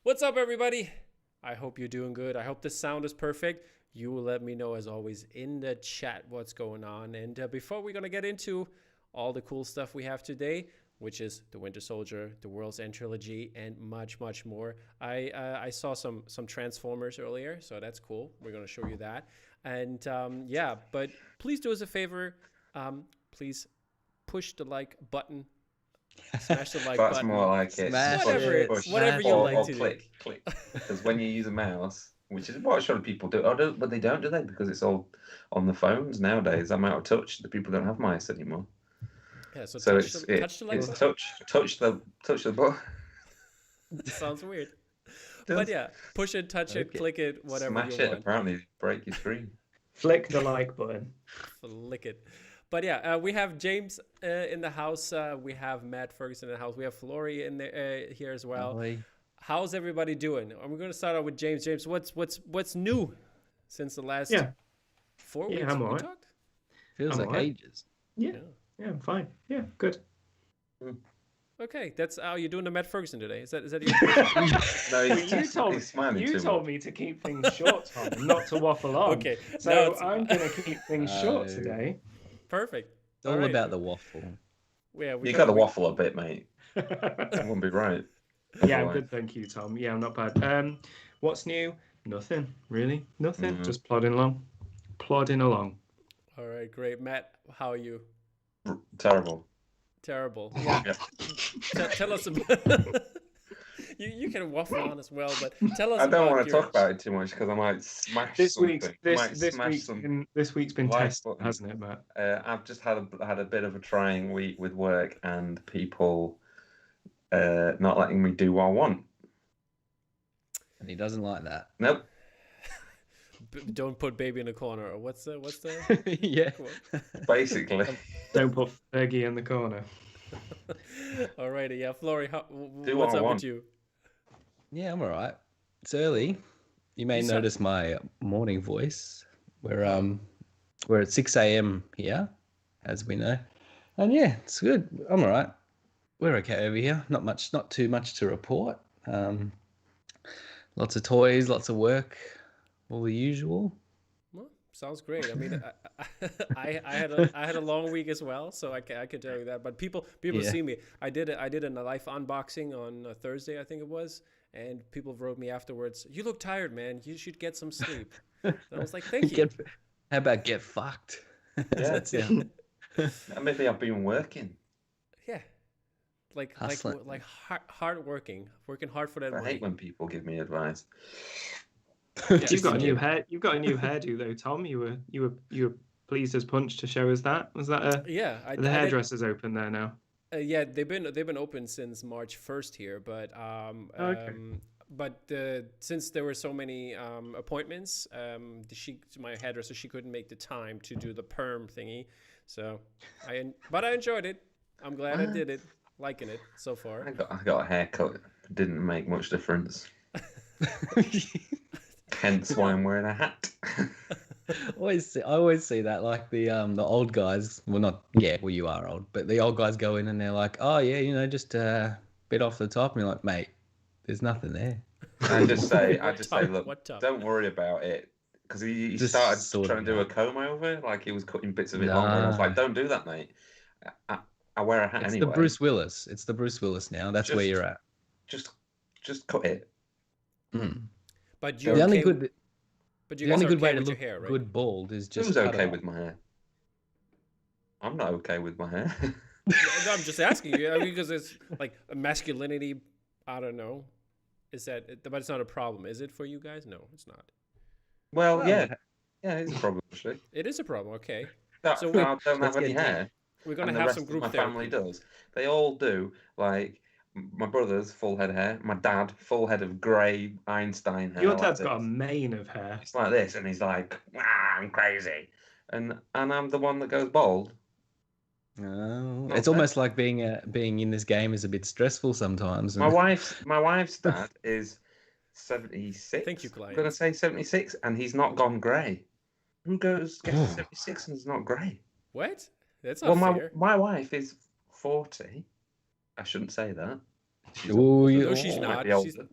What's up, everybody? I hope you're doing good. I hope the sound is perfect. You will let me know, as always, in the chat what's going on. And before we're going to get into all the cool stuff we have today, which is the Winter Soldier, the World's End Trilogy, and much, much more. I saw some Transformers earlier, so that's cool. We're going to show you that. And yeah, but please do us a favor. Please push the like button. Smash the like That's button. more like it. Smash Whatever you like to click, do. click. Because when you use a mouse, which is what a lot of people do, but they don't, do they? Because it's all on the phones nowadays. I'm out of touch. The people don't have mice anymore. Yeah, so touch the like it's button. touch the button. Sounds weird. But yeah, push it, touch it, click it, whatever Smash you it. want. Apparently, break your screen. Flick the like button. Flick it. But yeah, we have James in the house. We have Matt Ferguson in the house. We have Flory in there here as well. Boy. How's everybody doing? I'm going to start out with James. James, what's new since the last 4 weeks I'm we alright. talked? Feels I'm like alright. ages. Yeah, I'm fine. Yeah, good. Okay, that's how you're doing the Matt Ferguson today. Is that your No, You he's smiling you too told much. me to keep things short, Tom, and not to waffle on. Okay, So now it's- I'm going to keep things short Oh. today. perfect? It's all right. about the waffle. Yeah, You got to waffle a bit, mate. That wouldn't be right. Yeah, I'm good, thank you, Tom. Yeah, I'm not bad. What's new? Nothing, really. Nothing. Mhm. Just plodding along. Plodding along. All right, great. Matt, how are you? Terrible. Terrible. Yeah. Tell us about... you can waffle on as well, but tell us I don't about want to your... talk about it too much because I might smash This something. week's I might smash some. this week's been like tested, button. hasn't it, Matt? I've just had a bit of a trying week with work and people not letting me do what I want. And he doesn't like that. Nope. Don't put baby in the corner. Or what's the Yeah. Basically. Don't put Fergie in the corner. Alrighty, yeah, Flory, Do what's what I up want. with you? Yeah, I'm all right. It's early. You may You sound- notice my morning voice. We're at 6 a.m. here, as we know. And yeah, it's good. I'm all right. We're okay over here. Not too much to report. Lots of toys, lots of work, all the usual. Well, sounds great. I mean, I had a long week as well, so I can tell you that. But people Yeah. see me. I did a live unboxing on Thursday, I think it was, and people wrote me afterwards. You look tired, man. You should get some sleep. And I was like, thank you. How about get fucked? Yeah. That's it. Maybe I've been working. Yeah, like Hustling. hard working hard for that I money. hate when people give me advice. You've got a new hair. You've got a new hairdo though, Tom. You were pleased as punch to show us that. Was that a? Yeah, The hairdresser's open there now. Yeah, they've been open since March 1st here, but Okay. but since there were so many appointments, my hairdresser, she couldn't make the time to do the perm thingy, so but I enjoyed it. I'm glad I did it, liking it so far. I got a haircut. Didn't make much difference. Hence why I'm wearing a hat. I always see that, like the old guys. Well, you are old, but the old guys go in and they're like, oh yeah, just a bit off the top, and you're like, mate, there's nothing there. I just say, top? look, What top? don't worry about it, because he Just started sort trying it to do a out. comb over, like he was cutting bits of it longer. And I was Nah. like, don't do that, mate. I wear a hat It's anyway. the Bruce Willis. It's the Bruce Willis now. That's where Just- you're at. Just cut it. Mm. But you're The only okay, good, but you the guys only are good okay way to with your look hair, right? good bald is just Who's cut okay it with my hair? I'm not okay with my hair. No, I'm just asking you, because it's like a masculinity. I don't know. Is that? But it's not a problem, is it for you guys? No, it's not. Well, Well, yeah, it's a problem actually. It is a problem. Okay, That So I don't have let's any get deep. hair. we're gonna And the have rest some of group my therapy. family does. They all do. Like my brother's full head of hair. My dad full head of grey Einstein hair. Your like dad's got a this. mane of hair. It's like this, and he's like, I'm crazy, and I'm the one that goes bald. Oh, Not it's fair. almost like being in this game is a bit stressful sometimes. My wife's dad is 76. Thank you, I'm gonna client. say 76, and he's not gone grey. Who gets to 76 and is not grey? What? That's not Well, fair. my wife is 40. I shouldn't say that. She's Ooh, No, she's might not. be She's older.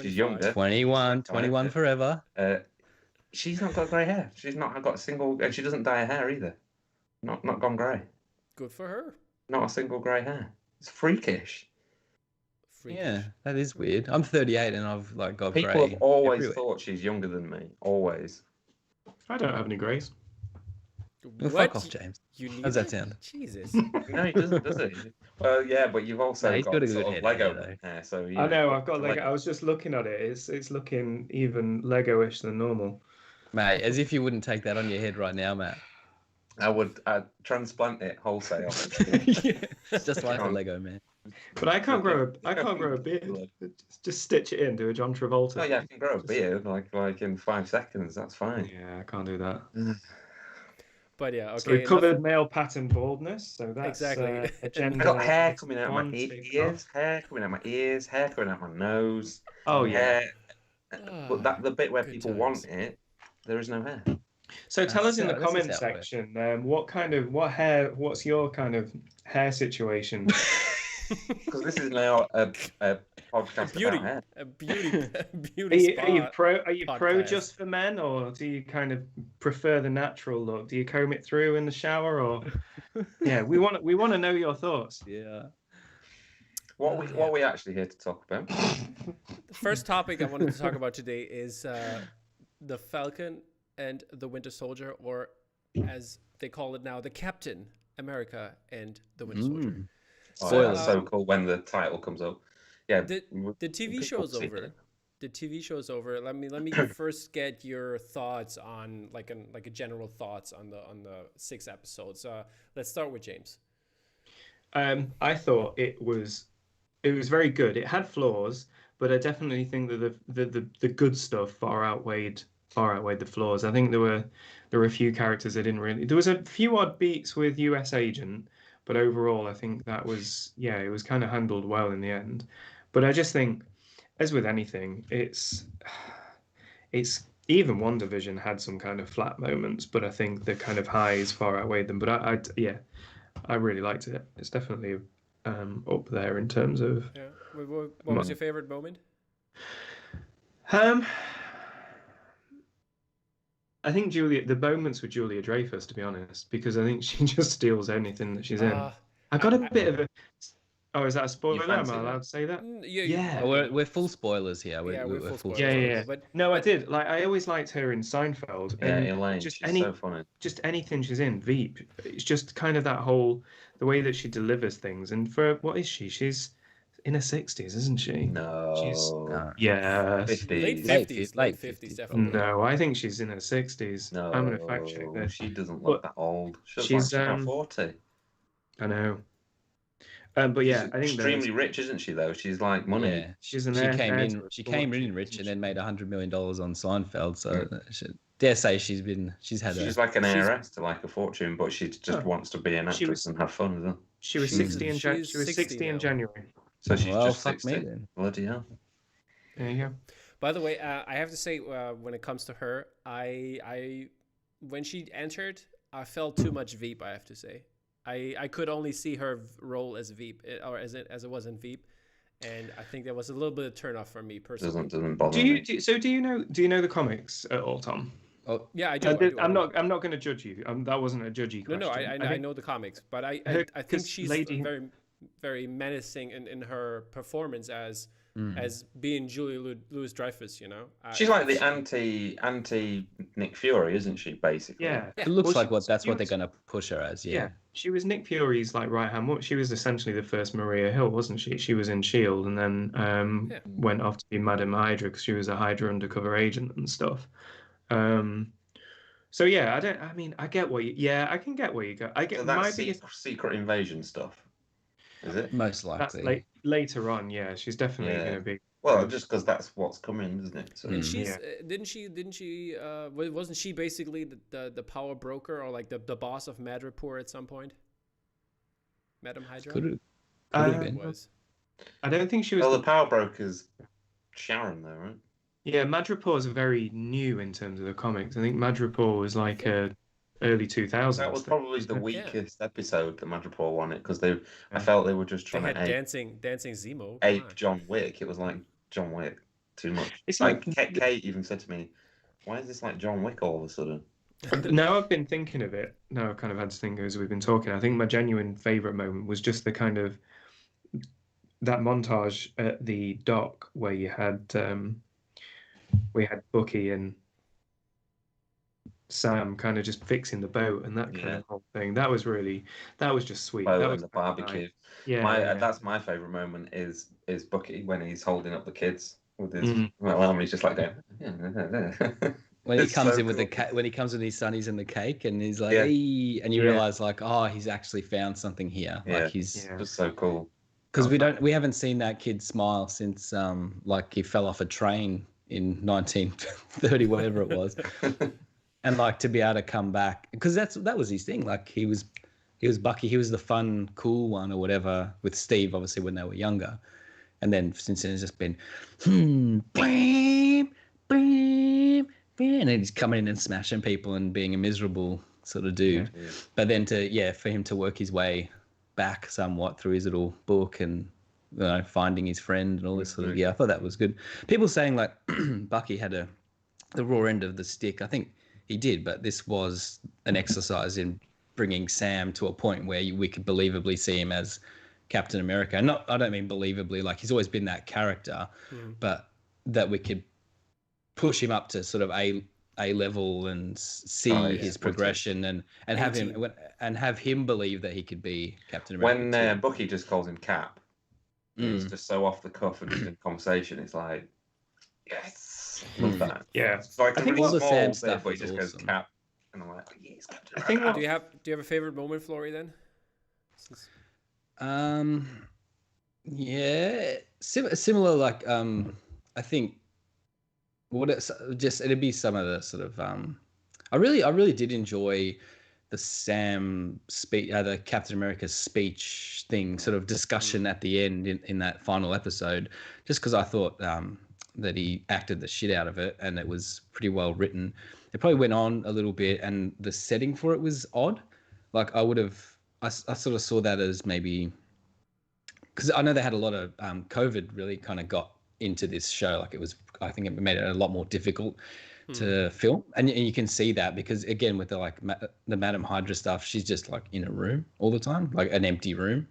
She's younger. 21 forever. She's not got grey hair. She's not got a single, and she doesn't dye her hair either. Not gone grey. Good for her. Not a single grey hair. It's freakish. Yeah, that is weird. I'm 38 and I've like got People grey have always everywhere. thought she's younger than me. Always. I don't have any greys. Well, fuck off, James. You need How's that sound? Jesus. No, he doesn't, does he? Well, yeah, but you've also No, he's got got a sort good of head Lego there, hair, so I know, I've got Lego. I was just looking at it. It's looking even Lego-ish than normal. Mate, as if you wouldn't take that on your head right now, Matt. I'd transplant it wholesale. It's just like a Lego, man. But I can't grow a beard. Just stitch it in, do a John Travolta. Oh yeah, I can grow a beard like in 5 seconds. That's fine. Yeah, I can't do that. But yeah, So okay. we covered male pattern baldness, so that's Exactly. agenda. I got hair coming out of my one ticked ears, off. hair coming out of my ears, hair coming out of my nose. Oh yeah. Hair. But the bit where Good people times. want it, there is no hair. So tell us in the This is comment how it section, what's your kind of hair situation? Because this is now a podcast Beauty. about hair. A beauty Are you spot. pro podcast. just for men, or do you kind of prefer the natural look? Do you comb it through in the shower, or yeah, we want to know your thoughts. Yeah. What are we actually here to talk about? The first topic I wanted to talk about today is the Falcon and the Winter Soldier, or as they call it now, the Captain America and the Winter Soldier. Oh, that's so cool when the title comes up. Yeah. The TV people show's see over. it. The TV show's over. Let me first get your thoughts on like a general thoughts on the 6 episodes. Let's start with James. I thought it was very good. It had flaws, but I definitely think that the good stuff far outweighed the flaws. I think there were a few characters that didn't really. There was a few odd beats with US Agent, but overall I think that was it was kind of handled well in the end. But I just think, as with anything, it's even WandaVision had some kind of flat moments, but I think the kind of highs far outweighed them. But I really liked it. It's definitely up there in terms of. Yeah. What was your favorite moment? I think the moments with Julia Dreyfus, to be honest, because I think she just steals anything that she's in. I got a bit of a. Oh, is that a spoiler? Am I allowed to say that? Yeah. Oh, we're full spoilers here. We're full spoilers. Yeah. But No, I did. Like, I always liked her in Seinfeld. Yeah, and Elaine. Just She's so funny. Just anything she's in, Veep. It's just kind of the way that she delivers things. And for what is she? She's in her 60s, isn't she? No. Yeah. 50s. late 50s, definitely. No, I think she's in her 60s. No. I'm going to fact check this. She doesn't look that old. She's like 40. I know. But yeah, She's I think extremely rich, isn't she? Though she's like money. Yeah. She's an She came in rich and then made $100 million on Seinfeld. So dare say she's like an heiress to like a fortune, but she just wants to be an actress and have fun as well. She was 60 in January. So she's just fuck 60. me then. Bloody hell. There you go. By the way, I have to say, when it comes to her, I when she entered, I felt too much Veep. I have to say, I could only see her role as Veep, or as it was in Veep, and I think that was a little bit of turn off for me personally. Doesn't bother me. Do you know the comics at all, Tom? Oh Yeah, I do. I'm not going to judge you. That wasn't a judgy question. No, I know the comics, but I think she's very, very menacing in her performance as being Julia Louis-Dreyfus. You know, She's like the anti Nick Fury, isn't she? Basically. Yeah. It looks like that's what they're going to push her as. Yeah. She was Nick Fury's like right hand. She was essentially the first Maria Hill, wasn't she? She was in S.H.I.E.L.D. and then went off to be Madame Hydra because she was a Hydra undercover agent and stuff. So yeah, I get what I can get where you go. I get So that's secret invasion stuff, is it? Most likely. That's later on. Yeah, she's definitely going to be. Well, just because that's what's coming, isn't it? So, and she's didn't she wasn't she basically the power broker or like the boss of Madripoor at some point? Madame Hydra. Could have been. Was. I don't think she was. Well, the power broker's Sharon, though, right? Yeah, Madripoor is very new in terms of the comics. I think Madripoor was like early 2000s. That was probably the weakest episode that Madripoor won it because I felt they were just trying to dancing Zemo. ape John Wick. It was like John Wick. too much. It's Like like Kate even said to me, "Why is this like John Wick all of a sudden?" Now I've been thinking of it. Now I've kind of had to think as we've been talking. I think my genuine favorite moment was just the kind of that montage at the dock where you had Bucky and Sam kind of just fixing the boat and that kind Yeah. of whole thing. That was just sweet. Boat That and was the kind of barbecue. nice. Yeah, My yeah. that's my favorite moment is Bucky when he's holding up the kids with his Mhm. arm. He's just like going. when he It's comes so in with the cool. when he comes with his sonnies and the cake, and he's like, Yeah. "Hey," and you Yeah. realize like, oh, he's actually found something here. Yeah. Like he's Yeah. Just so cool. because we haven't seen that kid smile since like he fell off a train in 1930, whatever it was. And like to be able to come back, because that was his thing. Like he was Bucky, he was the fun, cool one or whatever with Steve, obviously when they were younger. And then since then it's just been beep, beep, beep, and then he's coming in and smashing people and being a miserable sort of dude. Yeah. But then for him to work his way back somewhat through his little book and finding his friend and all this sort of I thought that was good. People saying like Bucky had the raw end of the stick. I think he did, but this was an exercise in bringing Sam to a point where we could believably see him as Captain America. And I don't mean believably, like he's always been that character, but that we could push him up to sort of a level and see his progression and have him believe that he could be Captain America. When Bucky just calls him Cap, it's just so off the cuff and just in conversation. It's like, yes, love that. Yeah. It's like I think really all the small Sam bit, stuff but he was just goes awesome. Cap, and I'm like, yes, Captain I think America. Do you have a favorite moment, Flory? Then. Yeah, similar. Like I think it'd be some of the sort of I really did enjoy the Sam speech, the Captain America's speech thing, sort of discussion at the end in that final episode, just because I thought that he acted the shit out of it and it was pretty well written. It probably went on a little bit and the setting for it was odd. Like I sort of saw that as maybe because I know they had a lot of COVID really kind of got into this show. Like I think it made it a lot more difficult to film, and you can see that because again with the the Madam Hydra stuff, she's just like in a room all the time, like an empty room,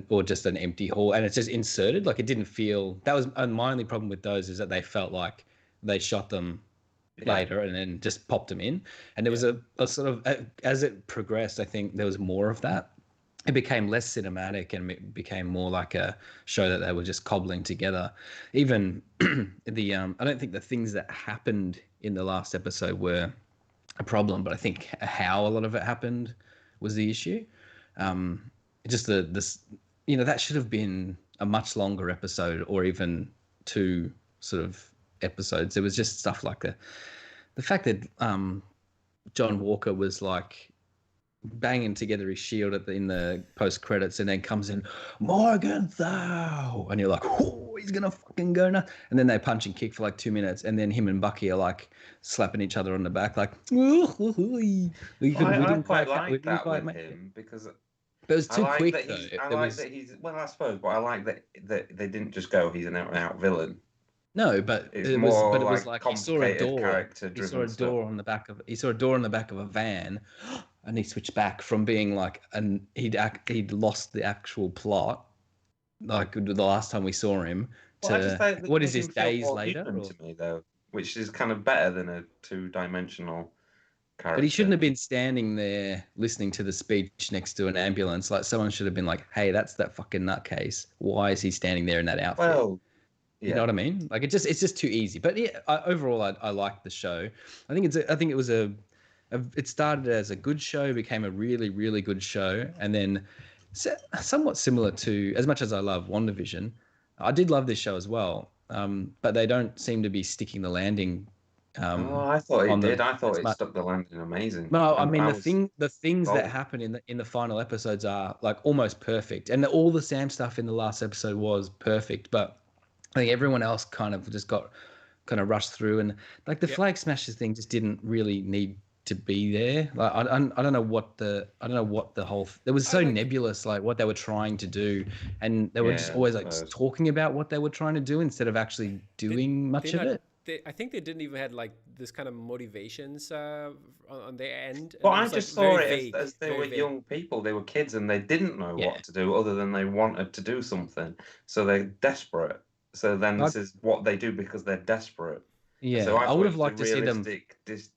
or just an empty hall, and it's just inserted. Like it didn't feel that was my only problem with those is that they felt like they shot them later and then just popped them in, and there was a sort of as it progressed, I think there was more of that. It became less cinematic and it became more like a show that they were just cobbling together. Even I don't think the things that happened in the last episode were a problem, but I think how a lot of it happened was the issue. Just that should have been a much longer episode or even 2 sort of episodes. There was just stuff like the fact that John Walker was like banging together his shield in the post credits and then comes in Morgenthau and you're like, oh, he's gonna fucking go nuts, and then they punch and kick for like 2 minutes and then him and Bucky are like slapping each other on the back like I quite like that with him because but it was too quick though. That he's I suppose, but I like that they didn't just go he's an out and out villain. No, but it was like he saw a door. He saw a door on the back of a van, and he switched back from being like, and he'd lost the actual plot, like the last time we saw him. To what is this, days later? To me though, which is kind of better than a 2-dimensional character. But he shouldn't have been standing there listening to the speech next to an ambulance. Like someone should have been like, "Hey, that's that fucking nutcase. Why is he standing there in that outfit?" Well. Yeah. You know what I mean? Like it's just too easy. But yeah, overall, I liked the show. I think it started as a good show, became a really, really good show, and then somewhat similar to, as much as I love WandaVision, I did love this show as well. But they don't seem to be sticking the landing. I thought it did. I thought it stuck the landing amazing. No, I mean the things that happen in the final episodes are like almost perfect, and all the Sam stuff in the last episode was perfect, but I think everyone else kind of just got rushed through, and like the Flag Smashers thing just didn't really need to be there. Like I don't know what the whole it was so nebulous, like what they were trying to do, and they were just always like talking about what they were trying to do instead of actually doing much of it. I think they didn't even had like this kind of motivations on their end. But I just saw it as they were young people. They were kids and they didn't know what to do other than they wanted to do something. So they're desperate. So then this is what they do because they're desperate. Yeah, so I would have liked to see them.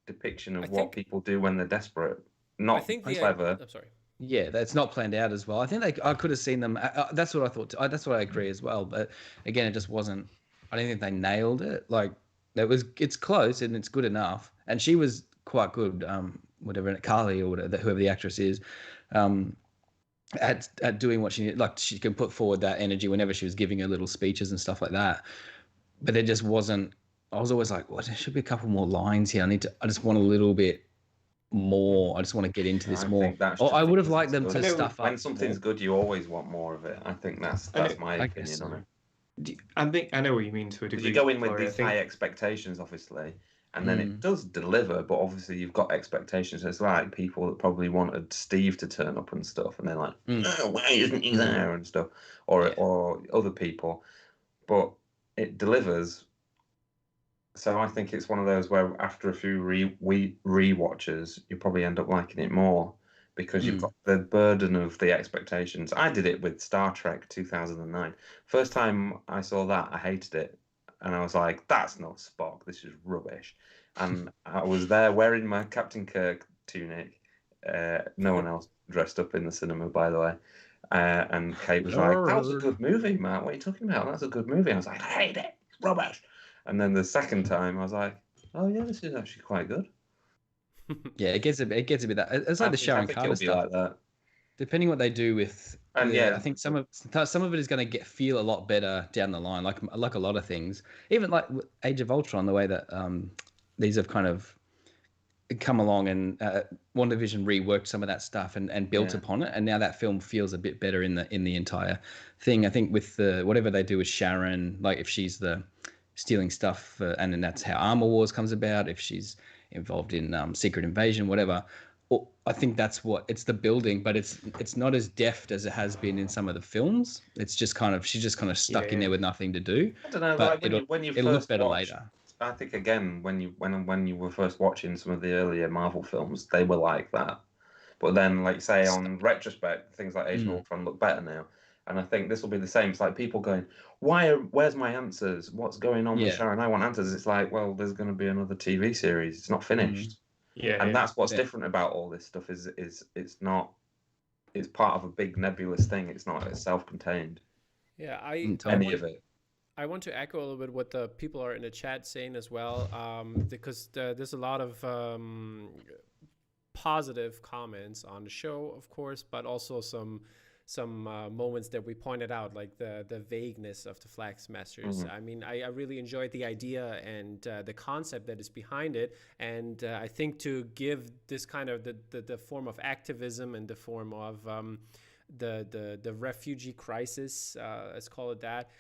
Depiction of what people do when they're desperate, not clever. I'm sorry. Yeah, that's not planned out as well. I think I could have seen them. That's what I thought. That's what I agree as well. But again, it just wasn't. I don't think they nailed it. Like it's close and it's good enough. And she was quite good. Whatever, Carly or whatever, whoever the actress is, at doing what she needed. Like she can put forward that energy whenever she was giving her little speeches and stuff like that. But there just wasn't. I was always like, well, there should be a couple more lines here. I just want a little bit more. I just want to get into this more. I would have liked them to stuff up. When something's good, you always want more of it. I think that's my opinion on it. I know what you mean to a degree. You go in with these high expectations, obviously, and then it does deliver. But obviously, you've got expectations. It's like people that probably wanted Steve to turn up and stuff, and they're like, "Oh, why isn't he there?" and stuff, or other people. But it delivers. So I think it's one of those where after a few re-watches, you probably end up liking it more because you've got the burden of the expectations. I did it with Star Trek 2009. First time I saw that, I hated it. And I was like, that's not Spock. This is rubbish. And I was there wearing my Captain Kirk tunic. No one else dressed up in the cinema, by the way. And Kate was like, that was a good movie, Matt. What are you talking about? That's a good movie. I was like, I hate it. Rubbish. And then the second time, I was like, "Oh yeah, this is actually quite good." Yeah, it gets a bit that. It's like the Sharon Carter stuff. Like that. Depending what they do with, I think some of it is going to feel a lot better down the line. Like a lot of things, even like Age of Ultron, the way that these have kind of come along and WandaVision reworked some of that stuff and built upon it, and now that film feels a bit better in the entire thing. I think with whatever they do with Sharon, like if she's the stealing stuff, and then that's how Armor Wars comes about. If she's involved in Secret Invasion, whatever, I think that's what it's the building, but it's not as deft as it has been in some of the films. It's just she's just kind of stuck in there with nothing to do. I don't know, but like when you it'll look better later. I think again when you were first watching some of the earlier Marvel films, they were like that. But then, like say on retrospect, things like Age of Ultron look better now. And I think this will be the same. It's like people going, where's my answers? What's going on with Sharon? I want answers. It's like, well, there's going to be another TV series. It's not finished. And that's what's different about all this stuff is it's not, it's part of a big nebulous thing. It's not self-contained. Yeah, any of it. I want to echo a little bit what the people are in the chat saying as well, because there's a lot of positive comments on the show, of course, but also some moments that we pointed out, like the vagueness of the Flag Smashers. I mean, I really enjoyed the idea and the concept that is behind it. And I think to give this kind of the form of activism and the form of the refugee crisis, let's call it that,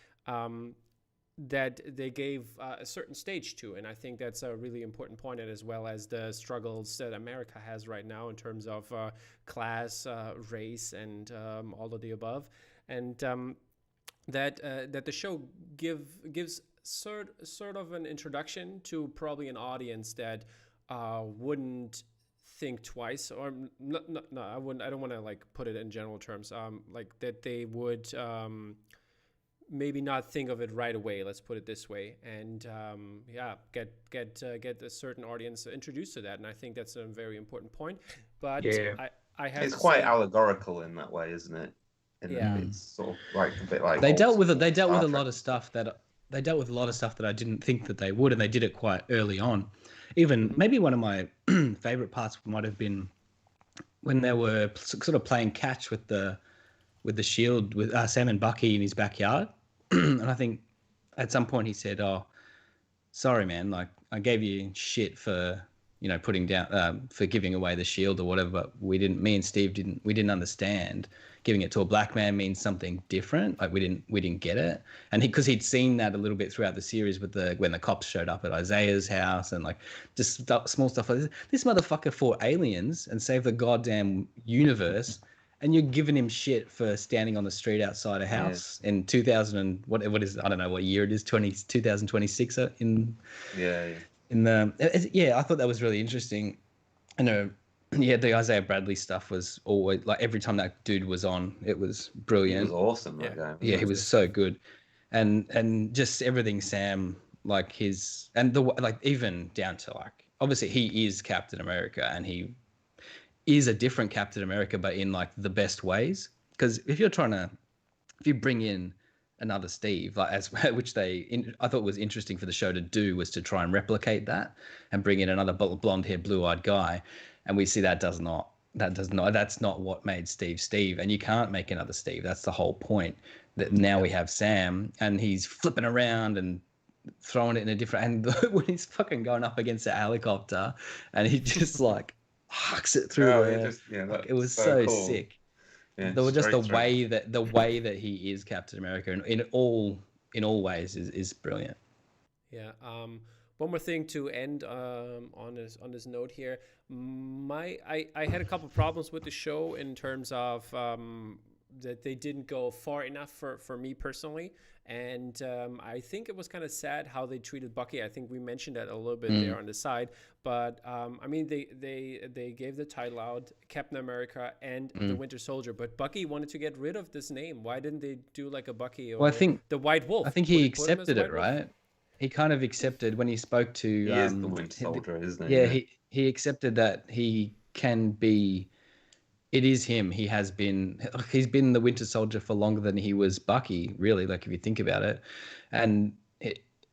that they gave a certain stage to. And I think that's a really important point, as well as the struggles that America has right now in terms of class, race, and all of the above. And that the show gives sort of an introduction to probably an audience that wouldn't think twice, or no, I wouldn't. I don't want to like put it in general terms. Like that they would maybe not think of it right away. Let's put it this way, and get a certain audience introduced to that. And I think that's a very important point. But I have. It's quite allegorical in that way, isn't it? It's sort of like a bit like they dealt with a lot of stuff that I didn't think that they would, and they did it quite early on. Even maybe one of my favorite parts might have been when they were sort of playing catch with the shield with Sam and Bucky in his backyard. And I think at some point he said, "Oh, sorry, man. Like I gave you shit for putting down for giving away the shield or whatever. But me and Steve didn't understand giving it to a black man means something different. Like we didn't get it. And because he'd seen that a little bit throughout the series with when the cops showed up at Isaiah's house and like just small stuff like this. This motherfucker fought aliens and saved the goddamn universe. And you're giving him shit for standing on the street outside a house in 2000 and what is, I don't know what year it is, 2026 in the I thought that was really interesting. I know, the Isaiah Bradley stuff was always like every time that dude was on, it was brilliant. It was awesome. That guy. Yeah, he was so good, and just everything Sam like his and the like even down to like obviously he is Captain America and he is a different Captain America, but in like the best ways. Because if you bring in another Steve, like which I thought was interesting for the show to do was to try and replicate that and bring in another blonde-haired, blue-eyed guy, and we see that's not what made Steve, and you can't make another Steve. That's the whole point. That now we have Sam, and he's flipping around and throwing it in a different. And when he's fucking going up against a helicopter, and he just like hucks it through. It was so cool. Sick. Yeah, there was just the way that he is Captain America, and in all ways is brilliant. Yeah. One more thing to end on this note here. I had a couple problems with the show in terms of that they didn't go far enough for me personally, and I think it was kind of sad how they treated Bucky. I think we mentioned that a little bit there on the side, but I mean they gave the title out, Captain America and the Winter Soldier, but Bucky wanted to get rid of this name. Why didn't they do like a Bucky or I think the White Wolf? I think he accepted it, right? He kind of accepted when he spoke to. He is the Winter Soldier, isn't he? Yeah, he accepted that he can be. It is him. He's been the Winter Soldier for longer than he was Bucky, really. Like if you think about it, and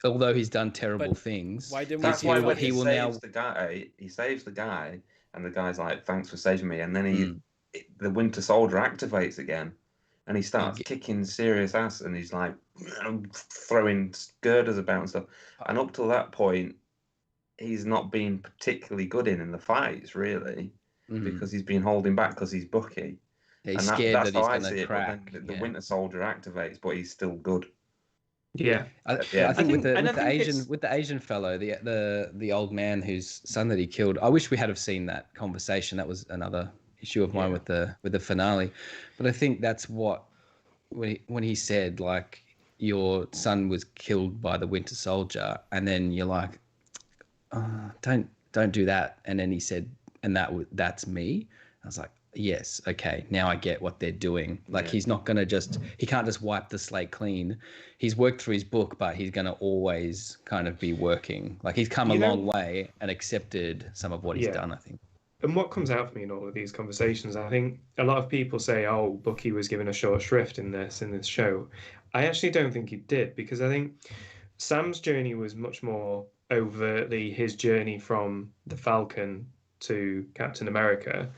although he's done terrible things, why didn't that's why when he saves the guy, and the guy's like, "Thanks for saving me," and then the Winter Soldier activates again, and he starts kicking serious ass, and he's like throwing girders about and stuff. And up till that point, he's not been particularly good in the fights, really. Because he's been holding back because he's Bucky. Yeah, he's scared that he's going to crack. But then the Winter Soldier activates, but he's still good. Yeah, I think with the Asian fellow, the old man whose son that he killed. I wish we had have seen that conversation. That was another issue of mine with the finale. But I think that's what when he said like your son was killed by the Winter Soldier, and then you're like, don't do that. And then he said. And that's me. I was like, yes, okay, now I get what they're doing. Like he's not gonna he can't just wipe the slate clean. He's worked through his book, but he's gonna always kind of be working. Like he's come a long way and accepted some of what he's done, I think. And what comes out for me in all of these conversations, I think a lot of people say, "Oh, Bucky was given a short shrift in this show." I actually don't think he did, because I think Sam's journey was much more overtly his journey from the Falcon to Captain America.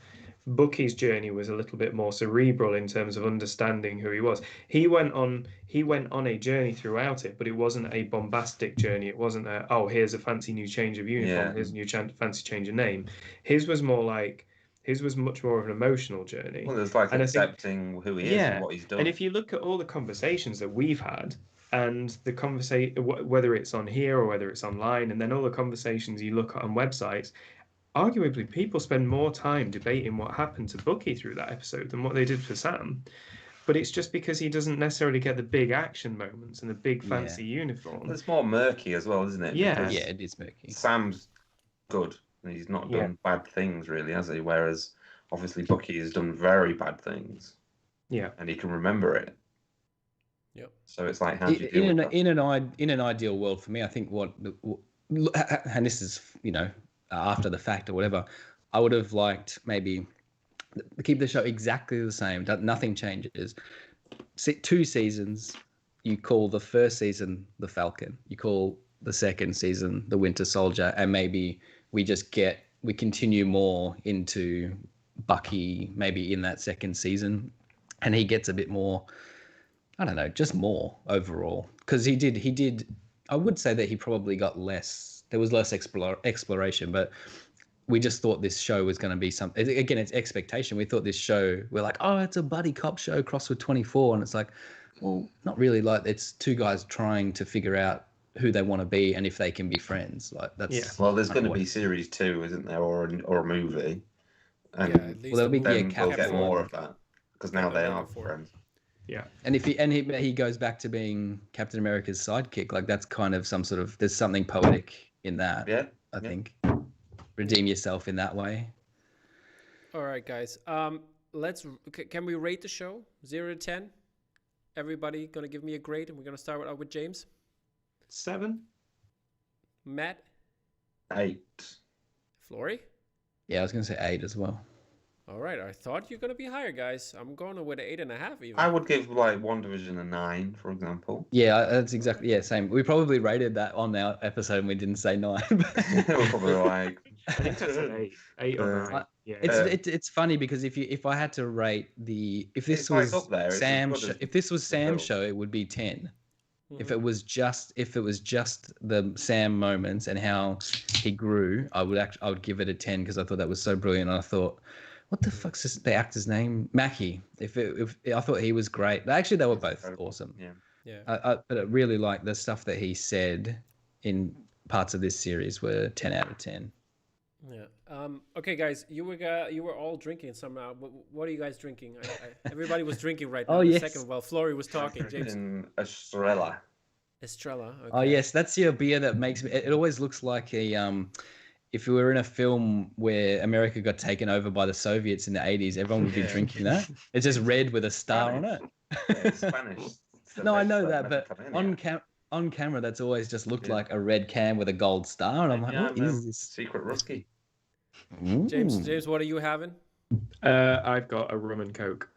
Bucky's journey was a little bit more cerebral in terms of understanding who he was. He went on a journey throughout it, but it wasn't a bombastic journey. It wasn't here's a fancy new change of uniform, here's a new fancy change of name. His was much more of an emotional journey. Well, it's like accepting who he is and what he's done. And if you look at all the conversations that we've had, and the conversation, whether it's on here or whether it's online, and then all the conversations you look at on websites, arguably, people spend more time debating what happened to Bucky through that episode than what they did for Sam. But it's just because he doesn't necessarily get the big action moments and the big fancy uniform. Well, it's more murky as well, isn't it? Yeah, because it is murky. Sam's good, and he's not done bad things, really, has he? Whereas, obviously, Bucky has done very bad things. Yeah. And he can remember it. Yep. So it's like, how do you deal with that? In an ideal world, for me, I think and this is, after the fact or whatever, I would have liked maybe keep the show exactly the same. Nothing changes. 2 seasons. You call the first season the Falcon. You call the second season the Winter Soldier, and maybe we continue more into Bucky maybe in that second season, and he gets a bit more. I don't know, just more overall, because he did. I would say that he probably got less. There was less exploration, but we just thought this show was going to be something. Again, it's expectation. We thought this show, we're like, oh, it's a buddy cop show crossed with 24. And it's like, well, not really. Like, it's two guys trying to figure out who they want to be and if they can be friends. Like, that's Well, there's going to be series 2, isn't there, or a movie? And at least there'll be then Captain we'll get more America. of that because now they are Captain friends. Yeah. And if he goes back to being Captain America's sidekick, like that's kind of some sort of, there's something poetic in that. Yeah. I think redeem yourself in that way. All right, guys. Can we rate the show 0 to 10? Everybody gonna give me a grade, and we're gonna start with James. 7. Matt. 8. Flory. Yeah, I was gonna say 8 as well. All right, I thought you're gonna be higher, guys. I'm going with an 8.5 even. I would give like WandaVision a 9, for example. Yeah, that's exactly same. We probably rated that on our episode and we didn't say 9. We're probably like I think that's an 8. 8 or 9. Yeah. It's funny because if I had to rate if this It's like was up there. It's Sam's as good as if this was Sam's film. show, it would be 10. Mhm. If it was just the Sam moments and how he grew, I would give it a 10 because I thought that was so brilliant. And I thought, what the fuck's the actor's name? Mackie. If I thought he was great. Actually, they were both Incredible. awesome. Yeah. But I really like the stuff that he said in parts of this series were 10 out of 10. Yeah. Okay, guys, you were all drinking somehow. What are you guys drinking? Everybody was drinking right now. Oh, in a yes. second while Flory was talking. James. In Estrella. Estrella. Okay. Oh yes, that's your beer that makes me. It always looks like if we were in a film where America got taken over by the Soviets in the 80s, everyone would be Yeah. drinking that. It's just red with a star on it. Yeah, it's Spanish. It's the No, I best know that that, never but come in yet. on camera, that's always just looked Yeah. like a red can with a gold star, and I'm like, Yeah, what I'm a is this? secret rookie. James, what are you having? I've got a rum and coke.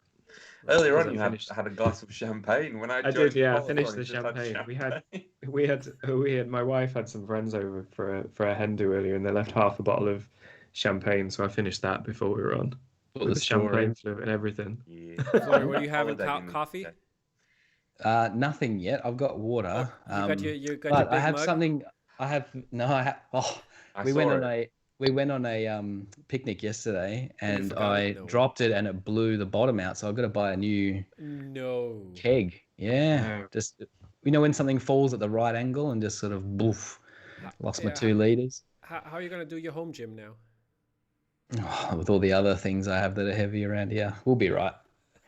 Earlier Because on, I you finished- had a glass of champagne. When I did, joined yeah. I Falcon, finished you the just had champagne. We had my wife had some friends over for a hen do earlier, and they left half a bottle of champagne, so I finished that before we were on. What With the the champagne story? fluid and everything. Yeah. Flory, what are you having? Holiday in- Coffee? yeah. Nothing yet. I've got water. You got your but big I have mug? something. I have no. I have. Oh, I we saw went it. on a picnic yesterday, and forgot it? I No. dropped it and it blew the bottom out. So I've got to buy a new No. keg. Yeah, No. just when something falls at the right angle and just sort of boof, lost my Yeah. 2 liters. How are you gonna do your home gym now? With all the other things I have that are heavy around here, we'll be right.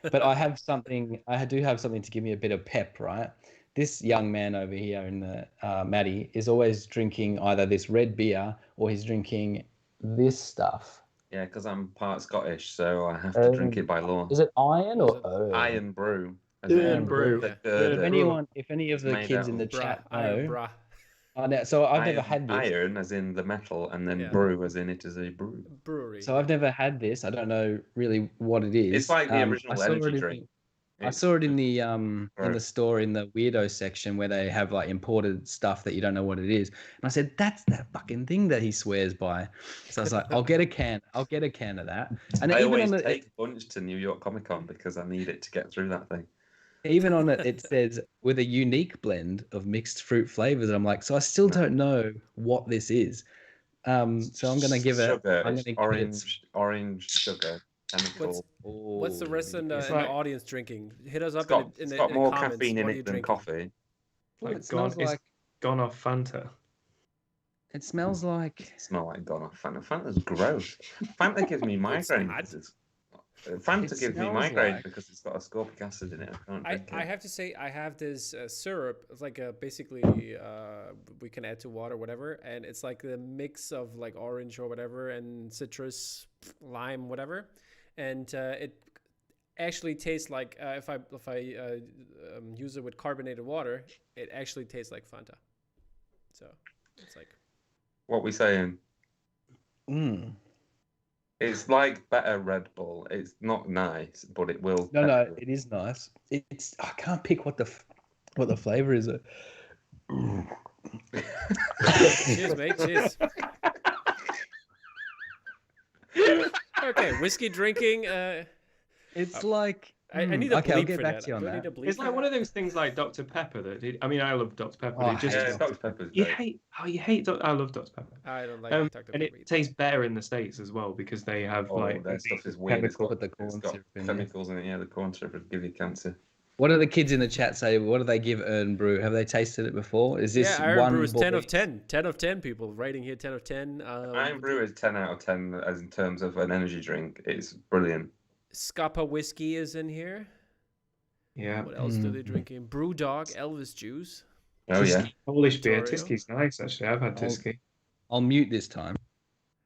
But I have something. I do have something to give me a bit of pep, right? This young man over here in the Maddie is always drinking either this red beer or he's drinking this stuff. Yeah, because I'm part Scottish, so I have to drink it by law. Is it iron or Iron brew. as Iron in brew. the Yeah. curd. If any of the Made kids out in the of chat Iron know, bra. so I've never Iron- had this. Iron, as in the metal, and then Yeah. brew, as in it is a brew. Brewery. So I've never had this. I don't know really what it is. It's like the original I saw energy it in drink. I saw it in the Right. store in the weirdo section where they have like imported stuff that you don't know what it is. And I said, that's that fucking thing that he swears by. So I was like, I'll get a can of that. And I even always on the take a bunch to New York Comic Con because I need it to get through that thing. even on it says with a unique blend of mixed fruit flavors. And I'm like, so I still don't know what this is. So I'm gonna give it Sugar. I'm It's gonna give it orange sugar. Chemical. What's the rest in It's the like- audience drinking? Hit us up It's in got the more comments. caffeine in What are you it than drinking? coffee. Well, Like it smells it's like gone off Fanta. it smells like Smell like gone off Fanta. Fanta's gross. Fanta gives me migraine. bad. Fanta It gives me smells migraine like- because it's got ascorbic acid in it. I can't drink I it. have to say I have this syrup. It's like basically we can add to water, whatever, and it's like the mix of like orange or whatever and citrus, lime, whatever, and it actually tastes like if I use it with carbonated water, it actually tastes like Fanta. So it's like What we saying? mm. It's like better Red Bull. It's not nice, but it will. No, it is nice. It's I can't pick what the flavor is. cheers, mate. Cheers. Okay, whiskey drinking. It's like I need a Okay, I'll bleep get for back that. to you on Do I that. need a bleep It's for like that? one of those things like Dr. Pepper I mean, I love Dr. Pepper, Oh, but it just I hate Yeah, Dr. Pepper's you great. hate I love Dr. Pepper. I don't like Dr. And Pepper. it tastes better in the States as well because they have Oh, like that stuff is weird. chemical. Put the It's corn got syrup in there. chemicals in it. Yeah, the corn syrup would give you cancer. What do the kids in the chat say? What do they give Earn Brew? Have they tasted it before? Is this Yeah, Iron one Brew is 10 of boy- 10. 10 of 10 people writing here 10 of 10. Iron Brew is 10 out of 10 as in terms of an energy drink. It's brilliant. Scapa whiskey is in here. Yeah. What else do they drink in? Brew Dog, Elvis juice. Oh, yeah. Polish beer. Victoria. Tiski's nice actually. I've had Oh. Tiski. I'll mute this time.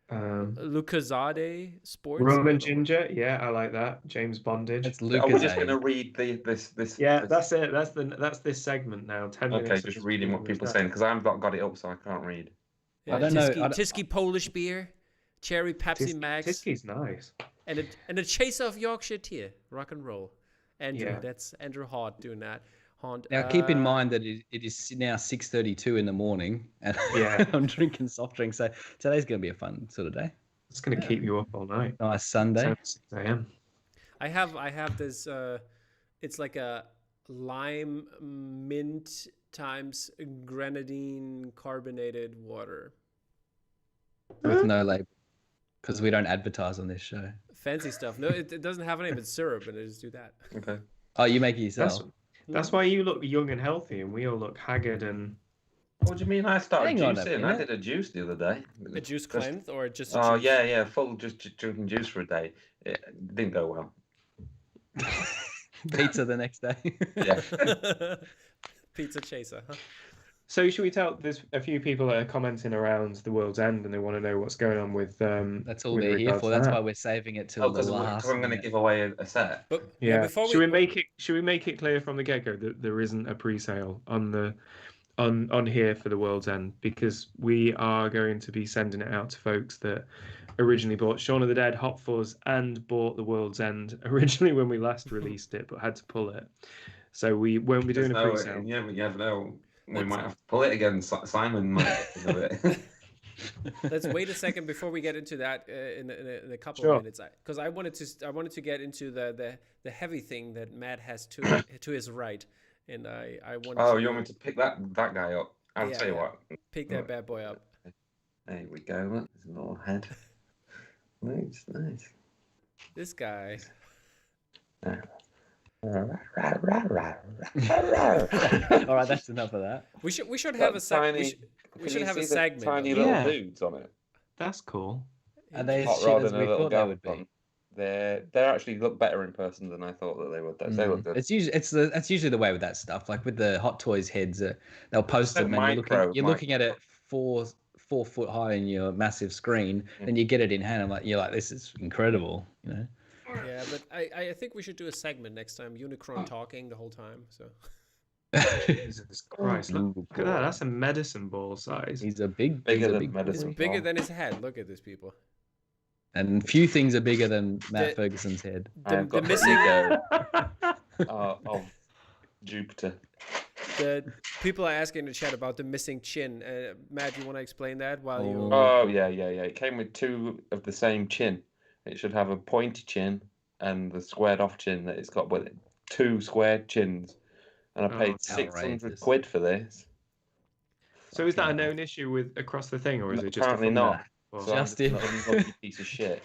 Lucasade Sports. Rum and ginger. Yeah, I like that. James Bondage. That's Are we Lucas. just going to read this? Yeah, this- that's it. That's this segment now. 10 minutes. Okay, of just reading what speaking people are with saying because I've not got it up, so I can't read. Yeah, I don't know, Tisky, I don't- Tisky Polish beer, cherry Pepsi Tis- Max, Tiski's nice. and a chaser of Yorkshire tea, rock and roll. Andrew, Yeah. that's Andrew Hart doing that. Haunt, Now keep in mind that it is now 6:32 in the morning, and Yeah. I'm drinking soft drinks. So today's going to be a fun sort of day. It's gonna keep you up all night. Nice Sunday. 6 a.m. I have this. It's like a lime mint times grenadine carbonated water. With no label, because we don't advertise on this show. Fancy stuff. No, it doesn't have a name. It's syrup, and I just do that. Okay. Oh, you make it yourself. That's why you look young and healthy, and we all look haggard and. What do you mean? I started Hang on a juicing. I minute. did a juice the other day. A juice Just- cleanse or just? Oh juice? yeah, full just drinking juice for a day. It didn't go well. Pizza the next day. Yeah. Pizza chaser, huh? So should we tell? There's a few people that are commenting around the world's end, and they want to know what's going on with. That's all with they're here regards for. to That's that. why we're saving it till Oh, the because last. I'm going to minute. give away a set. But Yeah. before Should we make it? Should we make it clear from the get-go that there isn't a pre-sale on the on here for the world's end, because we are going to be sending it out to folks that originally bought Shaun of the Dead, Hot Fuzz, and bought the world's end originally when we last released it, but had to pull it. So we won't be doing a pre-sale. Yeah, but you never know. We might have to pull it again. Simon might do it. Let's wait a second before we get into that in a couple Sure. of minutes, because I wanted to get into the heavy thing that Matt has to his right, and I wanted. Oh, to you want me to pick that guy up? I'll Yeah, tell you yeah. what. pick that bad boy up? There we go. Look, there's a little head. Nice, nice. This guy. All right, that's enough of that. We should have a tiny. we should have a segment. Tiny of- little Yeah. dudes on it. That's cool. Are they as Hot shit rod as and a we little thought they gal would be? on. They actually look better in person than I thought that they would. They look good. It's usually that's usually the way with that stuff. Like with the Hot Toys heads, they'll post They're them and micro, you're looking at it 4 foot high in your massive screen, and you get it in hand. I'm like, you're like, this is incredible, you know. Yeah, but I think we should do a segment next time. Unicron talking the whole time. So Jesus Christ! Look at that. That's a medicine ball size. He's a big, Bigger he's a than big medicine. it's boy. bigger than his head. Look at these people. And few things are bigger than Matt The- Ferguson's head. The, I've the got the missing ego of Jupiter. the people are asking in the chat about the missing chin. Matt, you want to explain that while you? Oh yeah. It came with two of the same chin. It should have a pointy chin and the squared off chin that it's got with it. Two squared chins, and I paid outrageous. £600 for this. So is that a known issue with across the thing, or is it just Apparently a not. Well, So I'm Justin. just an unlucky piece of shit.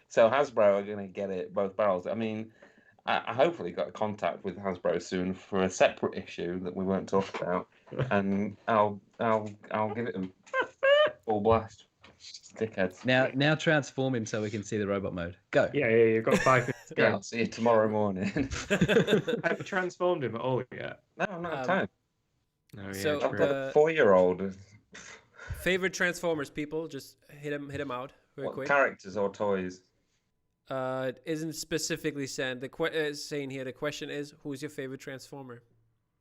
So Hasbro are going to get it both barrels. I mean, I hopefully got contact with Hasbro soon for a separate issue that we won't talk about, and I'll give it them full blast. Dickheads. Now transform him so we can see the robot mode. Go. yeah, you've got 5 minutes to Yeah, go. I'll see you tomorrow morning. Have you transformed him at all yet? No, I'm not Um, time. No, yeah, So, I've true. got a 4-year-old. Favorite Transformers people, just hit him out real What quick. characters or toys? It isn't specifically said. Saying here the question is, who's your favorite Transformer?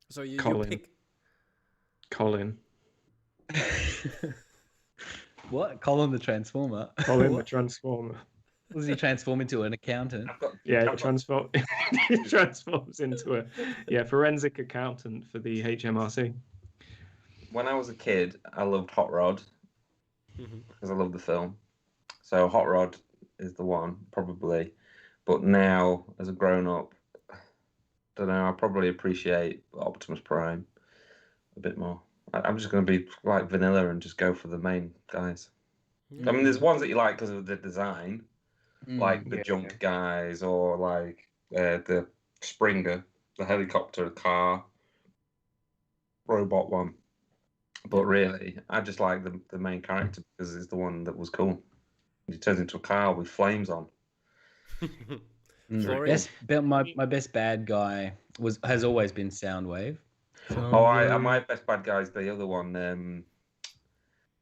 So you Colin. pick. Colin. What? Colin the Transformer. Colin the What? Transformer. Does he transform into an accountant? I've got. Yeah, I've got- he transforms into a forensic accountant for the HMRC. When I was a kid, I loved Hot Rod Mhm. because I loved the film. So Hot Rod is the one, probably. But now, as a grown up, don't know. I probably appreciate Optimus Prime a bit more. I'm just going to be like vanilla and just go for the main guys. I mean, there's ones that you like because of the design, like the junk guys, or like the Springer, the helicopter car robot one. But really, I just like the main character because it's the one that was cool. He turns into a car with flames on. My best bad guy has always been Soundwave. My best bad guy is the other one.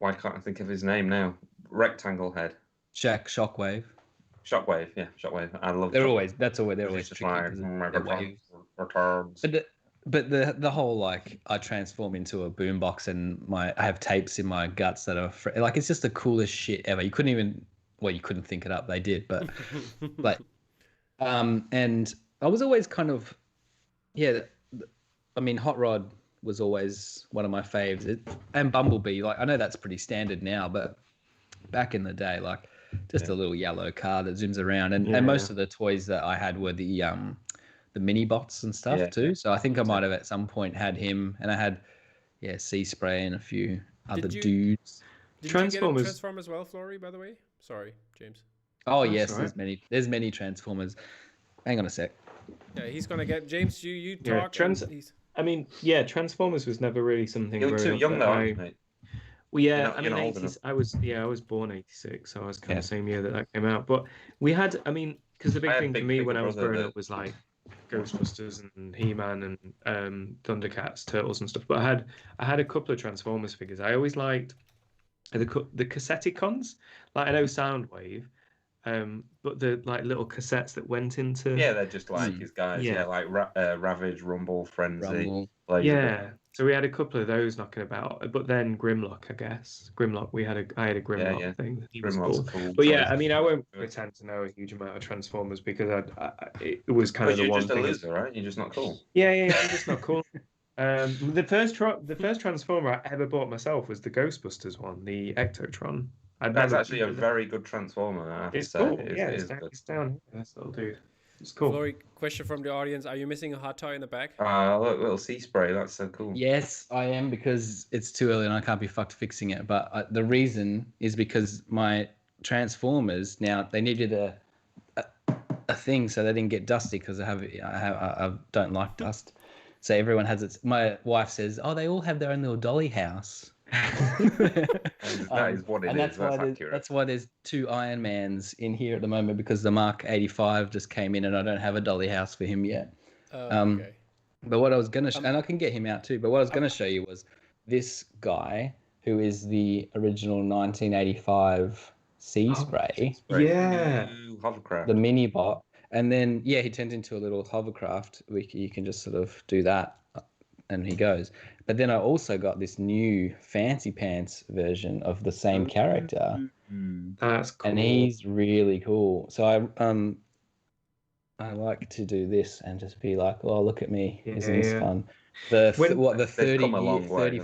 Why can't I think of his name now? Rectangle head. Shockwave. Shockwave, yeah, Shockwave. I love. They're Shockwave. always they're always Just tricky. like, But the whole like I transform into a boombox and I have tapes in my guts that are like it's just the coolest shit ever. You couldn't think it up. They did, but like and I was always kind of I mean Hot Rod was always one of my faves, and Bumblebee. Like I know that's pretty standard now, but back in the day, like just a little yellow car that zooms around, and most of the toys that I had were the mini bots and stuff too. So I think I might have at some point had him, and I had Sea Spray and a few other dudes. Did you get a Transform as well, Flory? By the way, sorry, James. Oh yes, right. There's many Transformers. Hang on a sec. Yeah, he's gonna get James. You talk. I mean, Transformers was never really something. You're too young though, mate. Well, yeah, I mean, 80s, I was born 86, so I was kind of the same year that came out. But we had, I mean, because the big thing for me when I was growing up was like Ghostbusters and He-Man and Thundercats, Turtles and stuff. But I had a couple of Transformers figures. I always liked the Cassetticons. Like I know Soundwave, but the like little cassettes that went into they're just like his guys. Yeah, like Ravage, Rumble, Frenzy. So we had a couple of those knocking about, but then Grimlock, I guess. I had a Grimlock thing. He was cool. But I mean, I won't pretend to know a huge amount of Transformers because it was kind of the one thing. You're just a loser, right? You're just not cool. Yeah, I'm just not cool. The first Transformer I ever bought myself was the Ghostbusters one, the Ectotron. That's actually a very good Transformer. I have to say. Cool. It's down here. That's little dude. It's cool. Flory, question from the audience: are you missing a hot toy in the back? Look, little Sea Spray. That's so cool. Yes, I am because it's too early and I can't be fucked fixing it. But the reason is because my Transformers now they needed a thing so they didn't get dusty because I don't like dust. So everyone has it. My wife says, "Oh, they all have their own little dolly house." That is what it is. That's why there's 2 Iron Mans in here at the moment because the Mark 85 just came in and I don't have a dolly house for him yet. Okay. But what I was gonna and I can get him out too. But what I was gonna show you was this guy who is the original 1985 Sea Spray. Hovercraft. The mini bot, and then he turns into a little hovercraft. You can just sort of do that, and he goes. But then I also got this new fancy pants version of the same character. That's cool. And he's really cool. So I like to do this and just be like, "Oh, look at me! Isn't this fun?" The 30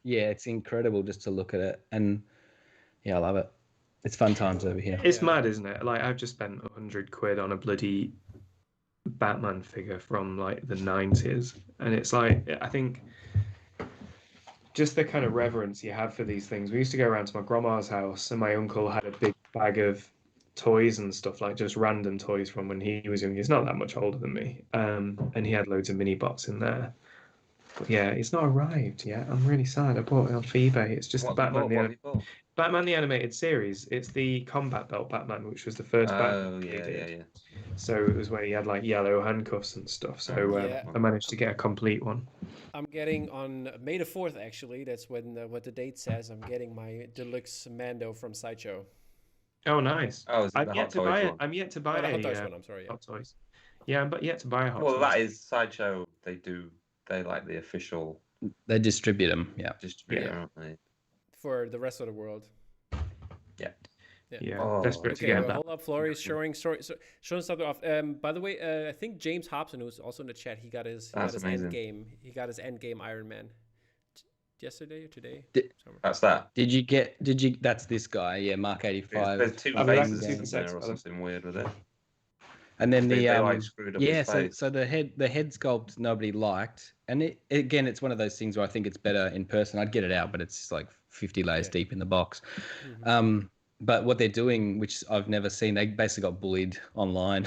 it's incredible just to look at it, and I love it. It's fun times over here. It's mad, isn't it? Like I've just spent £100 on a bloody Batman figure from like the 90s, and it's like I think just the kind of reverence you have for these things. We used to go around to my grandma's house, and my uncle had a big bag of toys and stuff, like just random toys from when he was young. He's not that much older than me, and he had loads of mini bots in there. But it's not arrived yet. I'm really sad. I bought it on eBay. It's just the Batman the Animated Series. It's the Combat Belt Batman, which was the first Batman. Yeah. So it was where he had like yellow handcuffs and stuff. So I managed to get a complete one. I'm getting on May the 4th, actually. That's when what the date says. I'm getting my deluxe Mando from Sideshow. Oh, nice. Oh, I'm yet to buy it. I'm yet to buy the Hot Toys one. I'm sorry. Hot Toys. Yeah, I'm yet to buy a Hot Toys. Well, that is Sideshow. They like the official. They distribute them. Aren't they? For the rest of the world. Yeah. Desperate to get that. Hold up, Flory is showing something off. By the way, I think James Hobson, who's also in the chat, he got his end game. He got his end game Iron Man yesterday or today. That's that. That's this guy. Yeah, Mark 85. There's 2 faces in there or something weird with it. And then They, the they like screwed up his face. so the head sculpt nobody liked, and again it's one of those things where I think it's better in person. I'd get it out, but it's like 50 layers deep in the box. But what they're doing, which I've never seen, they basically got bullied online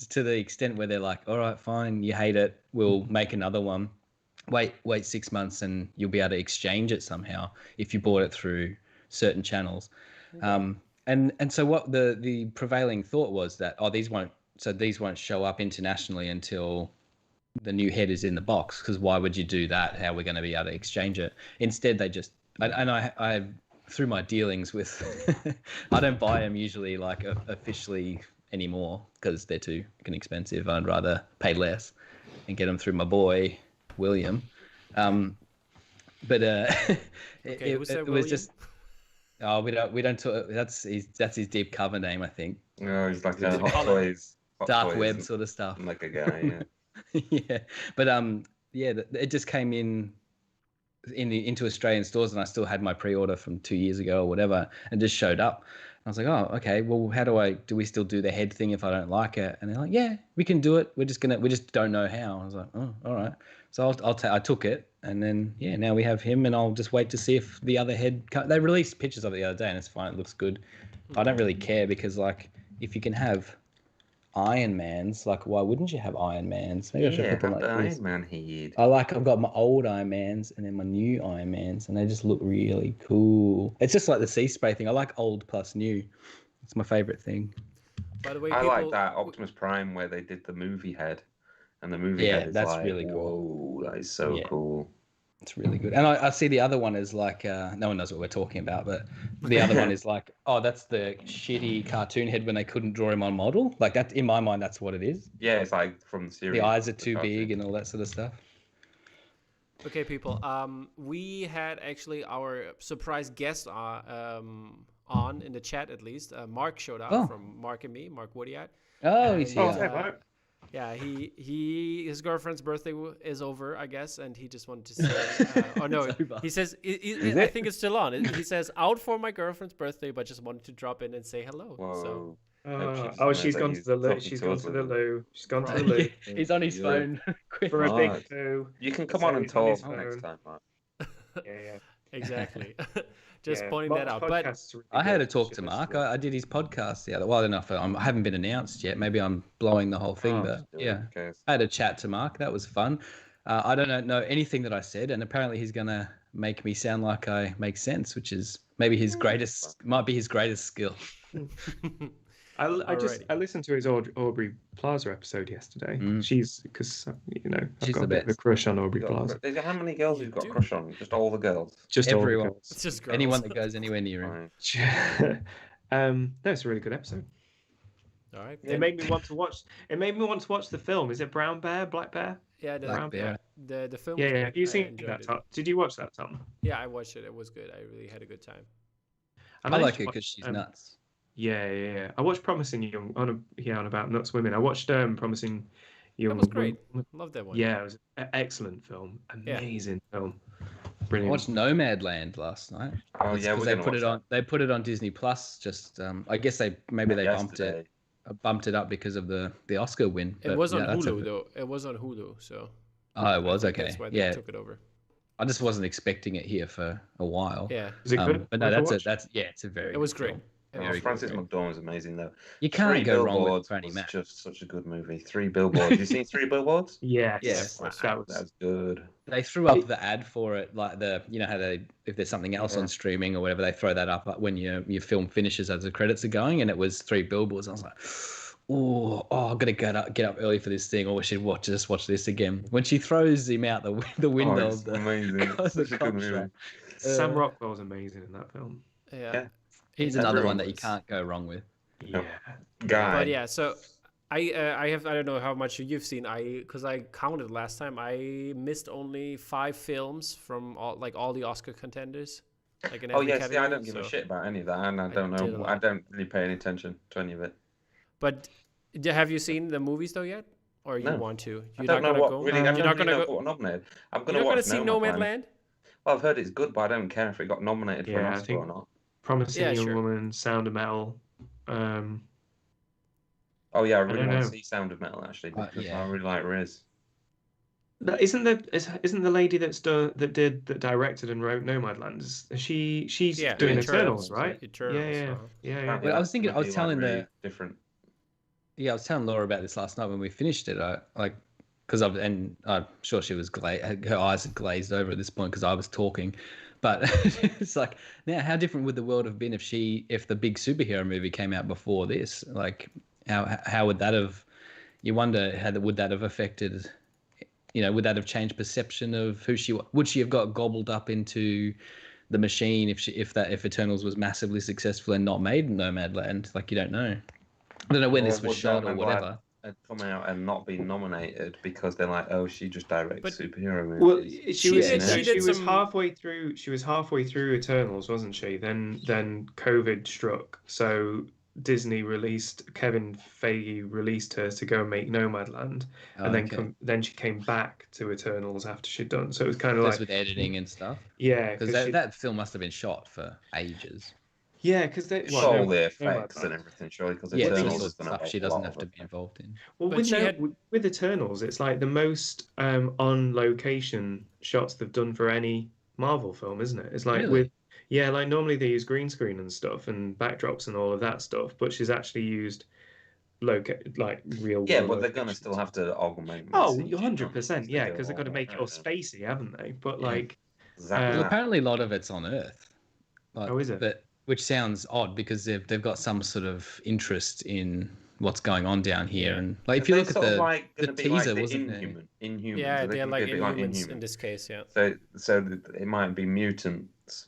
to the extent where they're like, all right, fine, you hate it, we'll make another one. Wait 6 months and you'll be able to exchange it somehow if you bought it through certain channels. And so what the prevailing thought was that these won't show up internationally until the new head is in the box, because why would you do that? How are we going to be able to exchange it? Instead, they just I through my dealings with I don't buy them usually like officially anymore because they're too expensive. I'd rather pay less and get them through my boy William. But it was William? just we don't talk. That's his deep cover name, I think. No, he's like a Hot Toys, dark web sort of stuff. Like a guy, yeah. Yeah, but it just came into Australian stores, and I still had my pre-order from 2 years ago or whatever, and just showed up. I was like, oh, okay. Well, do we still do the head thing if I don't like it? And they're like, yeah, we can do it. We just don't know how. I was like, oh, all right. So I took it, and then now we have him, and I'll just wait to see if the other head. They released pictures of it the other day, and it's fine. It looks good. I don't really care because like if you can have Iron Mans, like why wouldn't you have Iron Mans? Maybe I should put them like Iron Man head. I've got my old Iron Mans and then my new Iron Mans, and they just look really cool. It's just like the sea spray thing. I like old plus new. It's my favorite thing. By the way, I like that Optimus Prime where they did the movie head, and the movie head is that's like, really cool. Whoa, that is so cool. It's really good. And I see the other one is like, no one knows what we're talking about, but the other one is like, that's the shitty cartoon head when they couldn't draw him on model. Like that, in my mind, that's what it is. Yeah, it's like from the series. The eyes are too big and all that sort of stuff. Okay, people. We had actually our surprise guest on in the chat at least. Mark showed up from Mark and me, Mark Woodyat. Oh, he's here. Mark. Yeah, his girlfriend's birthday is over, I guess, and he just wanted to say, oh no, he says, I think it's still on. He says, out for my girlfriend's birthday, but just wanted to drop in and say hello. Whoa. So, She's gone to the loo. She's gone to the loo. She's gone to the loo. He's on his phone. For a big poo. You can come on and talk next time, Mark. Yeah. Exactly. Just pointing that out. But I had to talk to Mark. I did his podcast the other. Well, I don't know if I haven't been announced yet. Maybe I'm blowing the whole thing, but yeah, I had a chat to Mark. That was fun. I don't know anything that I said, and apparently he's gonna make me sound like I make sense, which is maybe might be his greatest skill. I listened to his Aubrey Plaza episode yesterday. She's because I've got a bit of a crush on Aubrey Plaza. How many girls you've got a crush on? Just all the girls. Just everyone. All the girls. It's just girls. Anyone that goes anywhere near him. No, it's a really good episode. All right. It made me want to watch. It made me want to watch the film. Is it Brown Bear, Black Bear? Yeah, Black Bear. The film. Yeah. Have you seen that, Tom? Did you watch that, Tom? Yeah, I watched it. It was good. I really had a good time. I like it because she's nuts. Yeah. I watched Promising Young on about nuts women. I watched Promising Young. That was great. Love that one. Yeah, it was an excellent film. Amazing film. Brilliant. I watched Nomadland last night. Oh yeah, they put it on. They put it on Disney Plus. Just I guess they bumped it up because of the Oscar win. It was on Hulu though. It was on Hulu, so. Oh, it was okay. That's why they took it over. I just wasn't expecting it here for a while. Yeah. Is it good? But no, it's a very. It was great. Francis McDormand's amazing though. You can't go wrong with Tony Mac. Just such a good movie. 3 Billboards. Have you seen 3 Billboards? Yes. That was good. They threw up the ad for it, like how if there's something else on streaming or whatever, they throw that up when your film finishes as the credits are going, and it was 3 Billboards. I was like, I've got to get up early for this thing, or we should watch this again. When she throws him out the window, it's amazing. Such a good movie. Sam Rockwell's amazing in that film. Yeah. He's another one that you can't go wrong with. Yeah. Guy. But yeah, so I don't know how much you've seen. Because I counted last time. I missed only 5 films from all the Oscar contenders. Like in every category, I don't give a shit about any of that, and I don't know. I don't really pay any attention to any of it. But have you seen the movies though yet, or you want to? You're not going to go. Really, I'm not going to go nominated. I'm going to watch. See Nomadland? Well, I've heard it's good, but I don't care if it got nominated for an Oscar or not. Promising Young Woman, Sound of Metal. Oh yeah, I don't really want know. to see Sound of Metal actually because yeah. I really like Riz. No, isn't the lady that directed and wrote Nomadland? She's Yeah, doing Eternals. Eternals, right? Eternals. Yeah. Apparently Well, I was that's thinking, gonna I was be, like, telling really different. I was telling Laura about this last night when we finished it. Because I'm sure she was her eyes had glazed over at this point because I was talking. But it's like, now how different would the world have been if the big superhero movie came out before this? Like, how would that have? You wonder would that have affected? Would that have changed perception of who she would she have got gobbled up into the machine if Eternals was massively successful and not made in Nomadland? Like, you don't know. I don't know when this was would shot or Nomadland whatever. had come out and not been nominated because they're like, oh, she just directs But- superhero Well, movies. She did was some- halfway through. She was halfway through Eternals, wasn't she? Then COVID struck, so Disney released Kevin Feige released her to go and make Nomadland, and then she came back to Eternals after she'd done. So it was kind of Just like with editing and stuff. yeah, Because that film must have been shot for ages. yeah, because they It's well, all no, the effects Nomadland. and everything, surely, because Yeah, it's Eternals all is the going to stuff she doesn't have to be involved in. Well, But with she had- with Eternals, it's like the most on location shots they've done for any Marvel film, isn't it? It's like Really? like normally they use green screen and stuff and backdrops and all of that stuff, but she's actually used like real Yeah, world but they're going to locations. still have to augment. Oh, the CG, 100%, yeah, they because they've got to make it all spacey, haven't they? But Yeah. like, Exactly Well, that. apparently a lot of it's on Earth. oh, is it? But which sounds odd because they've got some sort of interest in what's going on down here. Yeah. And like, if Are you they look at sort of the like the gonna be like teaser, the wasn't it? Inhumans. Yeah, Are they they're gonna like be a bit like Inhumans Inhumans in this case. Yeah. So it might be mutants.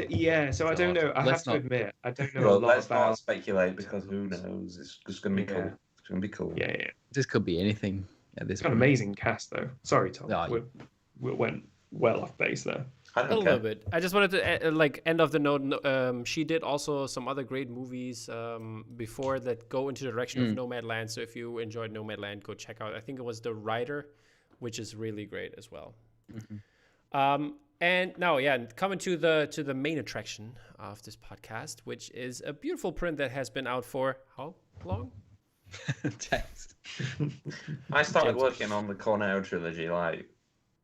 Yeah, so I don't know. I Let's have to admit, I don't know a Well, lot let's not about. speculate because who knows? It's just going to be Yeah. cool. It's going to be cool. Yeah. This could be anything at this It's got an point. amazing cast, though. Sorry, Tom. No, We went well off base there. I A don't little care. bit. I just wanted to like end of the note. She did also some other great movies before that go into the direction of Nomadland. So if you enjoyed Nomadland, go check out. I think it was The Rider, which is really great as well. And now, coming to the main attraction of this podcast, which is a beautiful print that has been out for how long? Thanks. I started working on the Cornetto trilogy like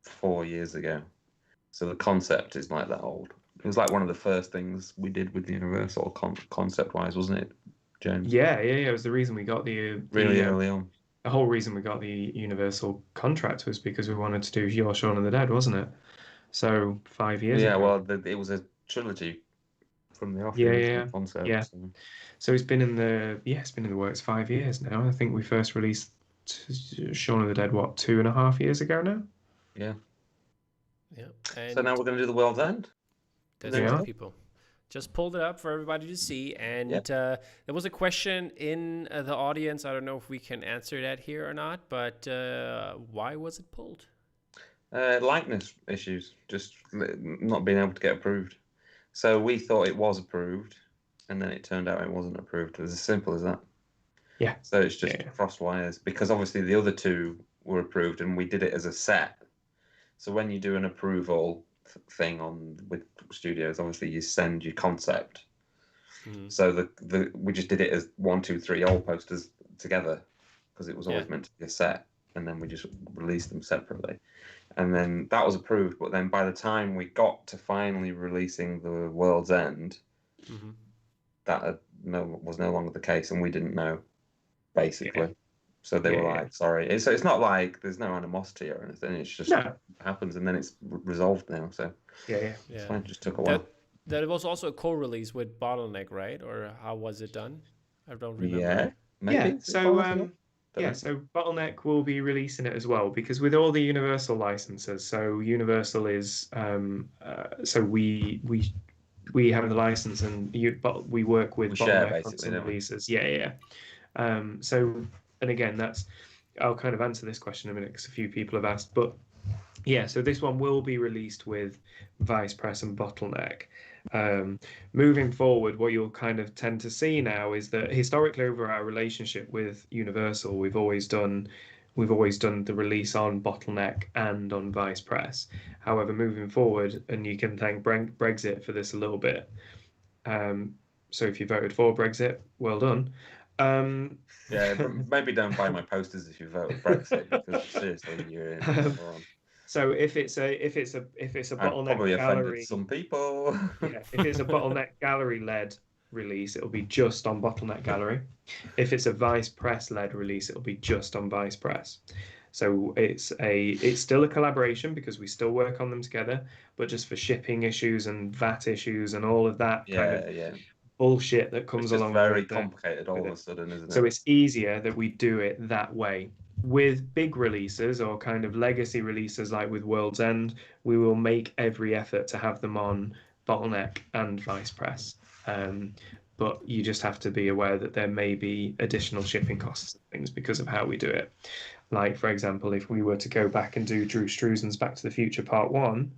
4 years ago. So the concept is like that old. It was like one of the first things we did with Universal concept-wise, wasn't it, James? Yeah. It was the reason we got the Really early on. The whole reason we got the Universal contract was because we wanted to do Your Shaun of the Dead, wasn't it? So 5 years Yeah, ago. well, it was a trilogy from the off concept. Yeah. So it's been in the works 5 years now. I think we first released Shaun of the Dead 2.5 years ago now. Yeah. Yeah. And So now we're going to do the World's End. that's Yeah. right, people. Just pulled it up for everybody to see, and there was a question in the audience. I don't know if we can answer that here or not, but why was it pulled? Likeness issues, just not being able to get approved. So we thought it was approved, and then it turned out it wasn't approved. It was as simple as that. Yeah. So it's just crossed wires because obviously the other two were approved, and we did it as a set. So when you do an approval thing with studios, obviously you send your concept. So we just did it as 1, 2, 3 old posters together because it was always meant to be a set, and then we just released them separately. And then that was approved, but then by the time we got to finally releasing the World's End, that was no longer the case, and we didn't know, basically. Yeah. So they were like, sorry. So it's not like there's no animosity or anything. It's just happens, and then it's resolved now. So it's fine. It just took a while. That was also a co-release with Bottleneck, right? Or how was it done? I don't remember. Yeah, maybe. So Bottleneck will be releasing it as well because with all the Universal licenses, so Universal is so we have the license and we work with Bottleneck on some releases. So and again, I'll kind of answer this question in a minute because a few people have asked, but so this one will be released with Vice Press and Bottleneck. Moving forward, what you'll kind of tend to see now is that historically over our relationship with Universal, we've always done the release on Bottleneck and on Vice Press. However, moving forward, and you can thank Brexit for this a little bit. So if you voted for Brexit, well done. Yeah, but maybe don't buy my posters if you vote with Brexit, because seriously, you're in a moron. So if it's a I've probably bottleneck offended gallery, some people. yeah, if it's a bottleneck gallery led release, it'll be just on bottleneck gallery. If it's a vice press led release, it'll be just on vice press. So it's still a collaboration because we still work on them together, but just for shipping issues and VAT issues and all of that kind of bullshit that comes It's just along. very with complicated all of a sudden, isn't it? So it's easier that we do it that way. With big releases or kind of legacy releases like with World's End, we will make every effort to have them on bottleneck and vice press. But you just have to be aware that there may be additional shipping costs and things because of how we do it. Like, for example, if we were to go back and do Drew Struzan's Back to the Future Part 1,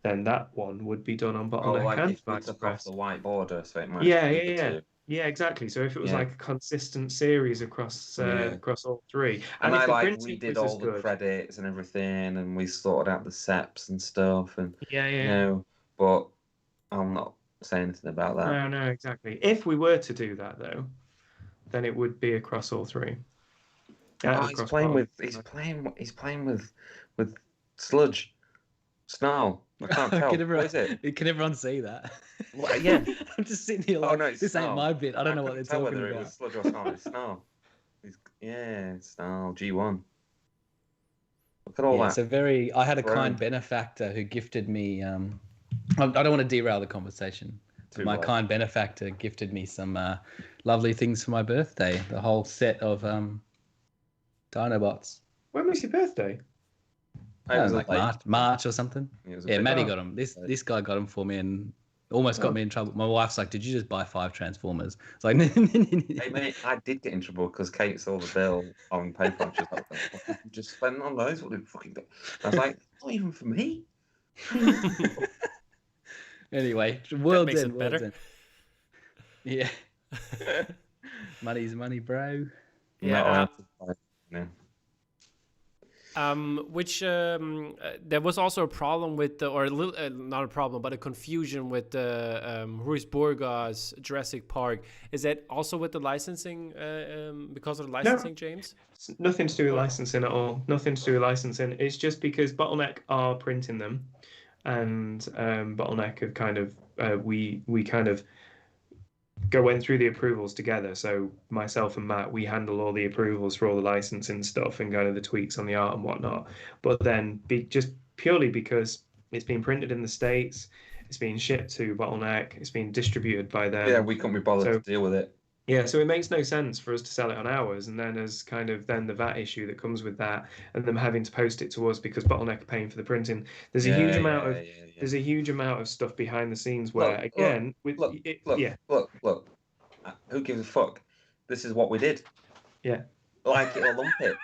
then that one would be done on bottleneck like and if we vice took press. off the white border, so it might Yeah, exactly. So if it was like a consistent series across all three, and if I the like printing redid was all as the good, credits and everything, and we sorted out the seps and stuff, and yeah. you know, but I'm not saying anything about that. No, exactly. If we were to do that though, then it would be across all three. He's playing with sludge, snarl. I can't tell. What is it? Can everyone see that? Well, yeah. I'm just sitting here like, this snarl. ain't my bit. I don't know what they're talking whether about. It was sludge or snarl. It's snarl. It's snarl. G1. Look at all that. So I had a kind benefactor who gifted me. I don't want to derail the conversation. My kind benefactor gifted me some lovely things for my birthday. The whole set of Dinobots. When was your birthday? It was like March or something. Yeah, Maddie got them. This guy got them for me and almost got me in trouble. My wife's like, "Did you just buy 5 Transformers?" It's like, hey mate, I did get in trouble because Kate saw the bill on paper and she was like, "What did you just spend on those? What did you fucking do?" I was like, "Not even for me." Anyway, World's End. Yeah. Money's money, bro. Yeah. No. There was also a problem with not a problem, but a confusion with the Ruiz Burgos Jurassic Park. Is that also with the licensing? Because of the licensing, James? Nothing to do with licensing at all. Nothing to do with licensing. It's just because Bottleneck are printing them, and Bottleneck have kind of we kind of went through the approvals together. So myself and Matt, we handle all the approvals for all the licensing stuff and kind of the tweaks on the art and whatnot. But then just purely because it's been printed in the States, it's being shipped to Bottleneck, it's being distributed by them. Yeah, we couldn't be bothered to deal with it. Yeah, so it makes no sense for us to sell it on ours, and then as kind of then the VAT issue that comes with that, and them having to post it to us because Bottleneck are paying for the printing. There's a huge amount of there's a huge amount of stuff behind the scenes where look. Who gives a fuck? This is what we did. Yeah. Like it or lump it.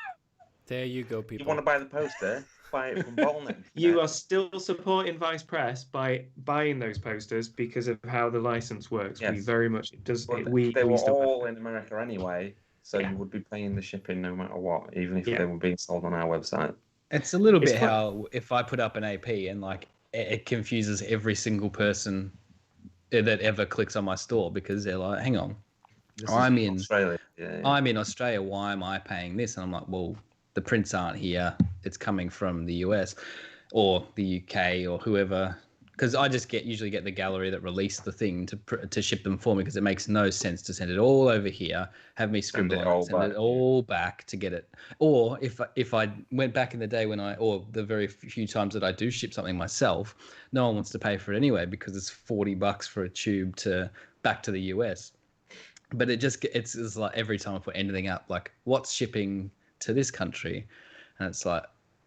There you go, people. You want to buy the poster? Buy it from Bottleneck. You are still supporting Vice Press by buying those posters because of how the license works. Yes. We very much They were all in America anyway, so Yeah. you would be paying the shipping no matter what, even if they were being sold on our website. It's a little bit how if I put up an AP and like it confuses every single person that ever clicks on my store because they're like, hang on, I'm in Australia. I'm in Australia. Why am I paying this? And I'm like, well, the prints aren't here. It's coming from the US or the UK or whoever. Because I just usually get the gallery that released the thing to ship them for me because it makes no sense to send it all over here, have me scribble on it, send it all back to get it. Or if I went back in the day or the very few times that I do ship something myself, no one wants to pay for it anyway because it's $40 for a tube back to the US. But it's like every time I put anything up, like what's shipping to this country, and it's like,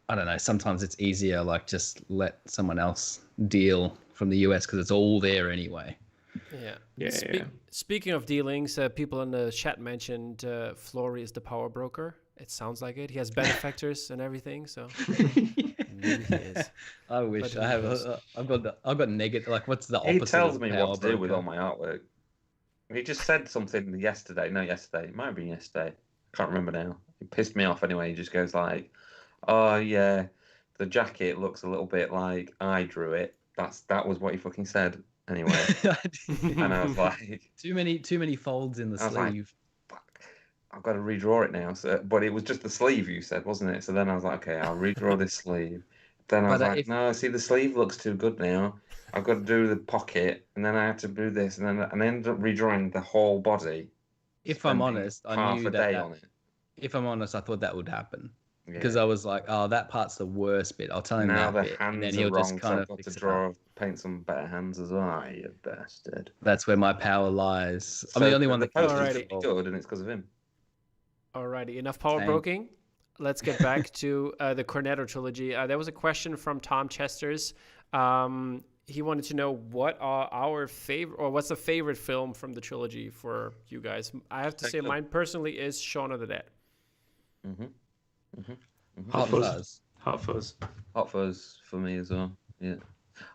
I don't know, sometimes it's easier like just let someone else deal from the US because it's all there anyway. Speaking of dealings, people in the chat mentioned Flory is the power broker. It sounds like it. He has benefactors and everything, so maybe he is. I wish I have. I've got negative. Like, what's the opposite? He tells me what to do with all my artwork. He just said something yesterday. It might have been yesterday. I can't remember now. It pissed me off anyway. He just goes like, "Oh yeah, the jacket looks a little bit like I drew it." That was what he fucking said anyway. And I was like, too many folds in the sleeve. Like, fuck. I've got to redraw it now. So, but it was just the sleeve you said, wasn't it? So then I was like, okay, I'll redraw this sleeve. Then I was like, no, see, the sleeve looks too good now. I've got to do the pocket, and then I had to do this, and then I ended up redrawing the whole body. If I'm honest, I knew that. On it. If I'm honest, I thought that would happen because I was like, oh, that part's the worst bit. I'll tell him now that the bit, hands and then are he'll wrong, just kind of I've got fix to paint some better hands as well. You bastard. That's where my power lies. So I'm the only one that can. Alrighty. Good, and it's because of him. Alrighty, enough power broking. Let's get back to the Cornetto trilogy. There was a question from Tom Chesters. He wanted to know what are our favorite, or what's the favorite film from the trilogy for you guys. I have to say, mine personally is Shaun of the Dead. Hot Fuzz. Hot Fuzz. Hot Fuzz for me as well. Yeah.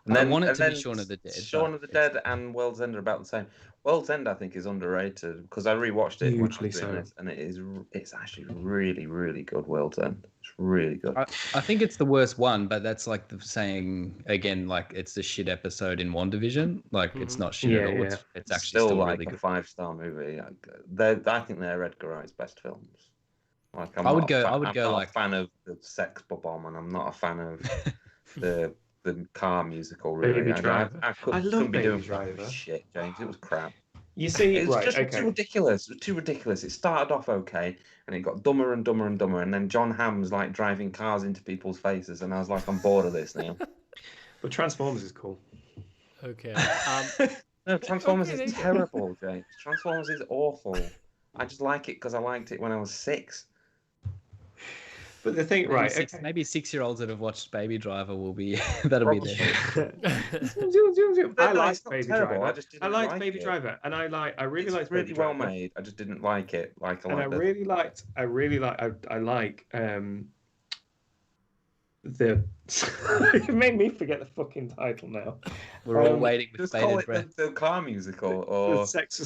And I want it to be Shaun of the Dead. Shaun of the Dead and World's End are about the same. World's End, I think, is underrated because I rewatched it when I was doing this, and it's actually really, really good. World's End, it's really good. I think it's the worst one, but that's like the saying again, like it's the shit episode in WandaVision. Like it's not shit at all. Yeah. It's actually still like really a good. 5-star movie. I think they're Edgar Wright's best films. Like I'm not a fan of the Sex Bomb, and I'm not a fan of the car musical. Really, Baby Driver. I love Baby Driver. Shit, James, it was crap. You see, it's just too ridiculous. It was too ridiculous. It started off okay, and it got dumber and dumber and dumber, and then John Hamm's like driving cars into people's faces, and I was like, I'm bored of this now. But Transformers is cool. Okay. No, Transformers is terrible, James. Transformers is awful. I just like it because I liked it when I was 6. But the thing, maybe 6-year-olds that have watched Baby Driver will be that'll be there. I like Baby Driver. I liked Baby Driver, and I really liked really Baby well Driver. made. I just didn't like it. I like the. It made me forget the fucking title now. We're all waiting with just bated call it breath. the car musical or Sex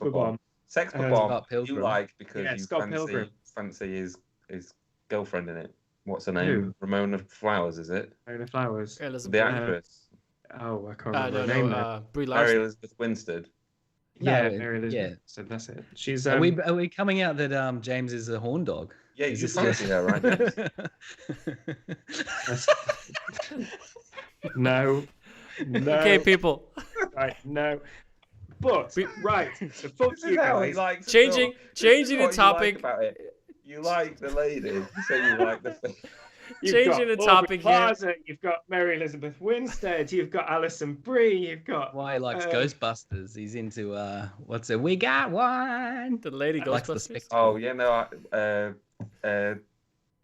Bomb. Sex Bomb. You like because you fancy his girlfriend in it. What's her name? Who? Ramona Flowers, is it? Ramona Flowers. Elizabeth. The actress. I can't remember her name. Brie Mary Larson. Elizabeth Winstead. Yeah, Mary Elizabeth. So that's it. She's. Are we coming out that James is a horn dog? Yeah, you fancy her, right? No. Okay, people. Right, no. But right, so fuck you guys. Changing the topic. About it. You like the lady, so you like the thing. Changing the topic here. You've got Mary Elizabeth Winstead. You've got Alison Brie. You've got. Why he likes Ghostbusters? He's into what's it? We got one. The lady Ghostbusters. Oh yeah, no.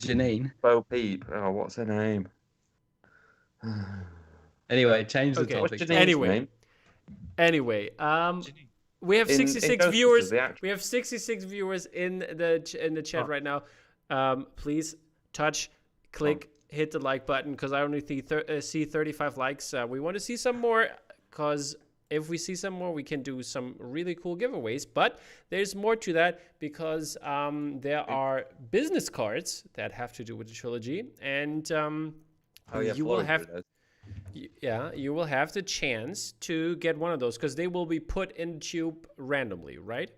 Janine. Bo Peep. Oh, what's her name? Anyway, change the topic. Anyway, we have 66 viewers. We have 66 viewers in the chat right now. Please click, hit the like button because I only see 35 likes. We want to see some more because if we see some more, we can do some really cool giveaways. But there's more to that because there are business cards that have to do with the trilogy, you will have. Yeah, you will have the chance to get one of those because they will be put in the tube randomly, right?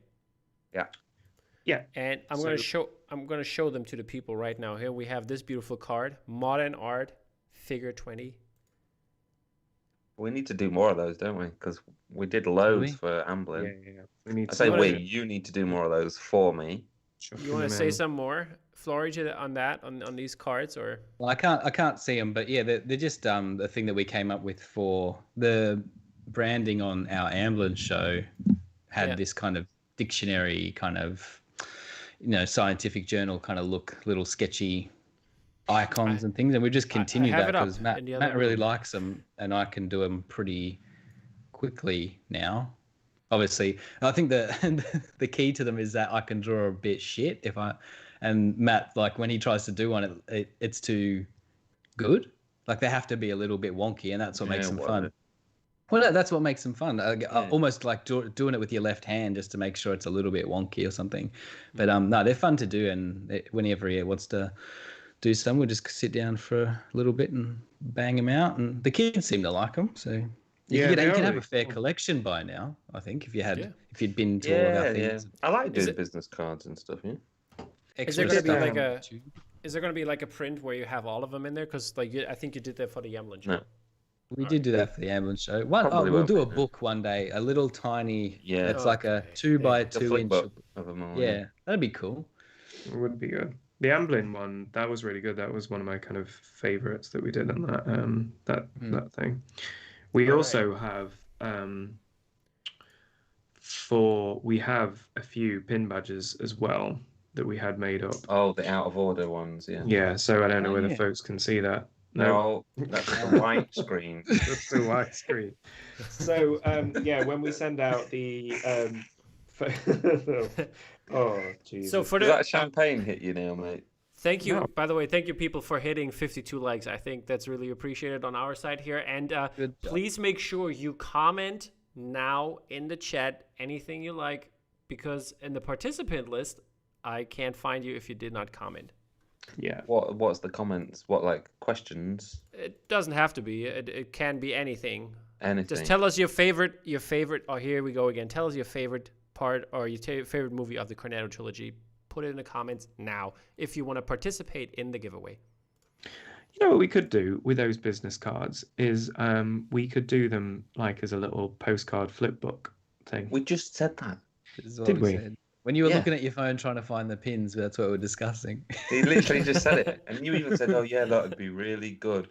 Yeah. And I'm gonna show them to the people right now. Here we have this beautiful card, Modern Art Figure 20. We need to do more of those, don't we? Because we did loads for Amblin. Yeah. We need. You need to do more of those for me. You want to say some more, Florida, on these cards, or? Well, I can't see them, but yeah, they're just the thing that we came up with for the branding on our Amblin show had this kind of dictionary kind of, scientific journal kind of look, little sketchy icons and things, and we just continue that because Matt really likes them, and I can do them pretty quickly now. Obviously, I think the key to them is that I can draw a bit shit and Matt, like when he tries to do one, it's too good. Like they have to be a little bit wonky, and that's what makes them fun. Well, that's what makes them fun. Almost like doing it with your left hand just to make sure it's a little bit wonky or something. But no, they're fun to do, and whenever he wants to do some, we'll just sit down for a little bit and bang them out. And the kids seem to like them, so You Yeah, could, they you are could have really a fair cool. collection by now, I think, if Yeah. you'd been to all of our Yeah, things. I like Is doing it- business cards and stuff. Yeah. Is there Extra gonna be stuff like on a? YouTube. Is there gonna be like a print where you have all of them in there? Because like I think you did that for the Yemlin show. No. We did do that for the ambulance show. Probably We'll won't do be, a no. book one day, a little tiny. Yeah. It's like a Okay. 2 by Yeah. The 2 flip inch. book of them all. Yeah, that'd be cool. It would be good. The Amblin one, that was really good. That was one of my kind of favorites that we did on that thing. We All right. also have we have a few pin badges as well that we had made up. Oh, the out of order ones. Yeah. Yeah, so I don't know Oh, whether yeah. folks can see that. No, that's the white screen. That's the white screen. So yeah, when we send out the oh Jesus. So for Does the that champagne hit you now, mate? thank you. No. By the way, thank you people for hitting 52 likes. I think that's really appreciated on our side here. And Good job. please make sure you comment now in the chat anything you like, because in the participant list, I can't find you if you did not comment. Yeah. What's the comments? What, like questions? It doesn't have to be. It can be anything. Anything? Just tell us your favorite. Oh, here we go again. Tell us your favorite part or your favorite movie of the Cornetto trilogy. Put it in the comments now if you want to participate in the giveaway. You know what we could do with those business cards is we could do them like as a little postcard flip book thing. We just said that. This is what Did we? said. When you were Yeah. looking at your phone trying to find the pins, that's what we're discussing. He literally just said it, and you even said, "Oh yeah, that would be really good."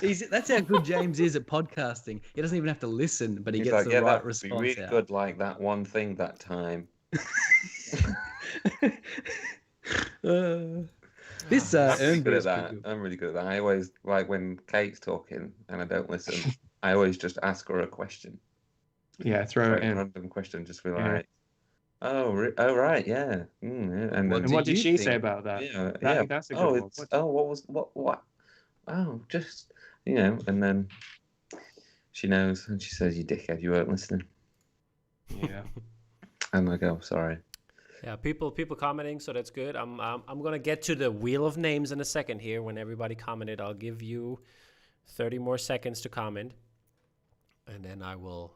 That's how good James is at podcasting. He doesn't even have to listen, but he He's gets like, the "Yeah, right that would be response really out. good, like that one thing that time." This I'm really earned good at us that. pretty good. I'm really good at that. I always like when Kate's talking and I don't listen. I always just ask her a question, Yeah, throw like it a in. random question, just be Yeah. like, "Oh, oh right, yeah." Yeah. And What then, And what did you she think? say about that? yeah, That's a good oh, one. it's what was what? Oh, just and then she knows and she says, "You dickhead, you weren't listening." Yeah. And I go, "Sorry." Yeah, people commenting, so that's good. I'm gonna get to the wheel of names in a second here. When everybody commented, I'll give you 30 more seconds to comment, and then I will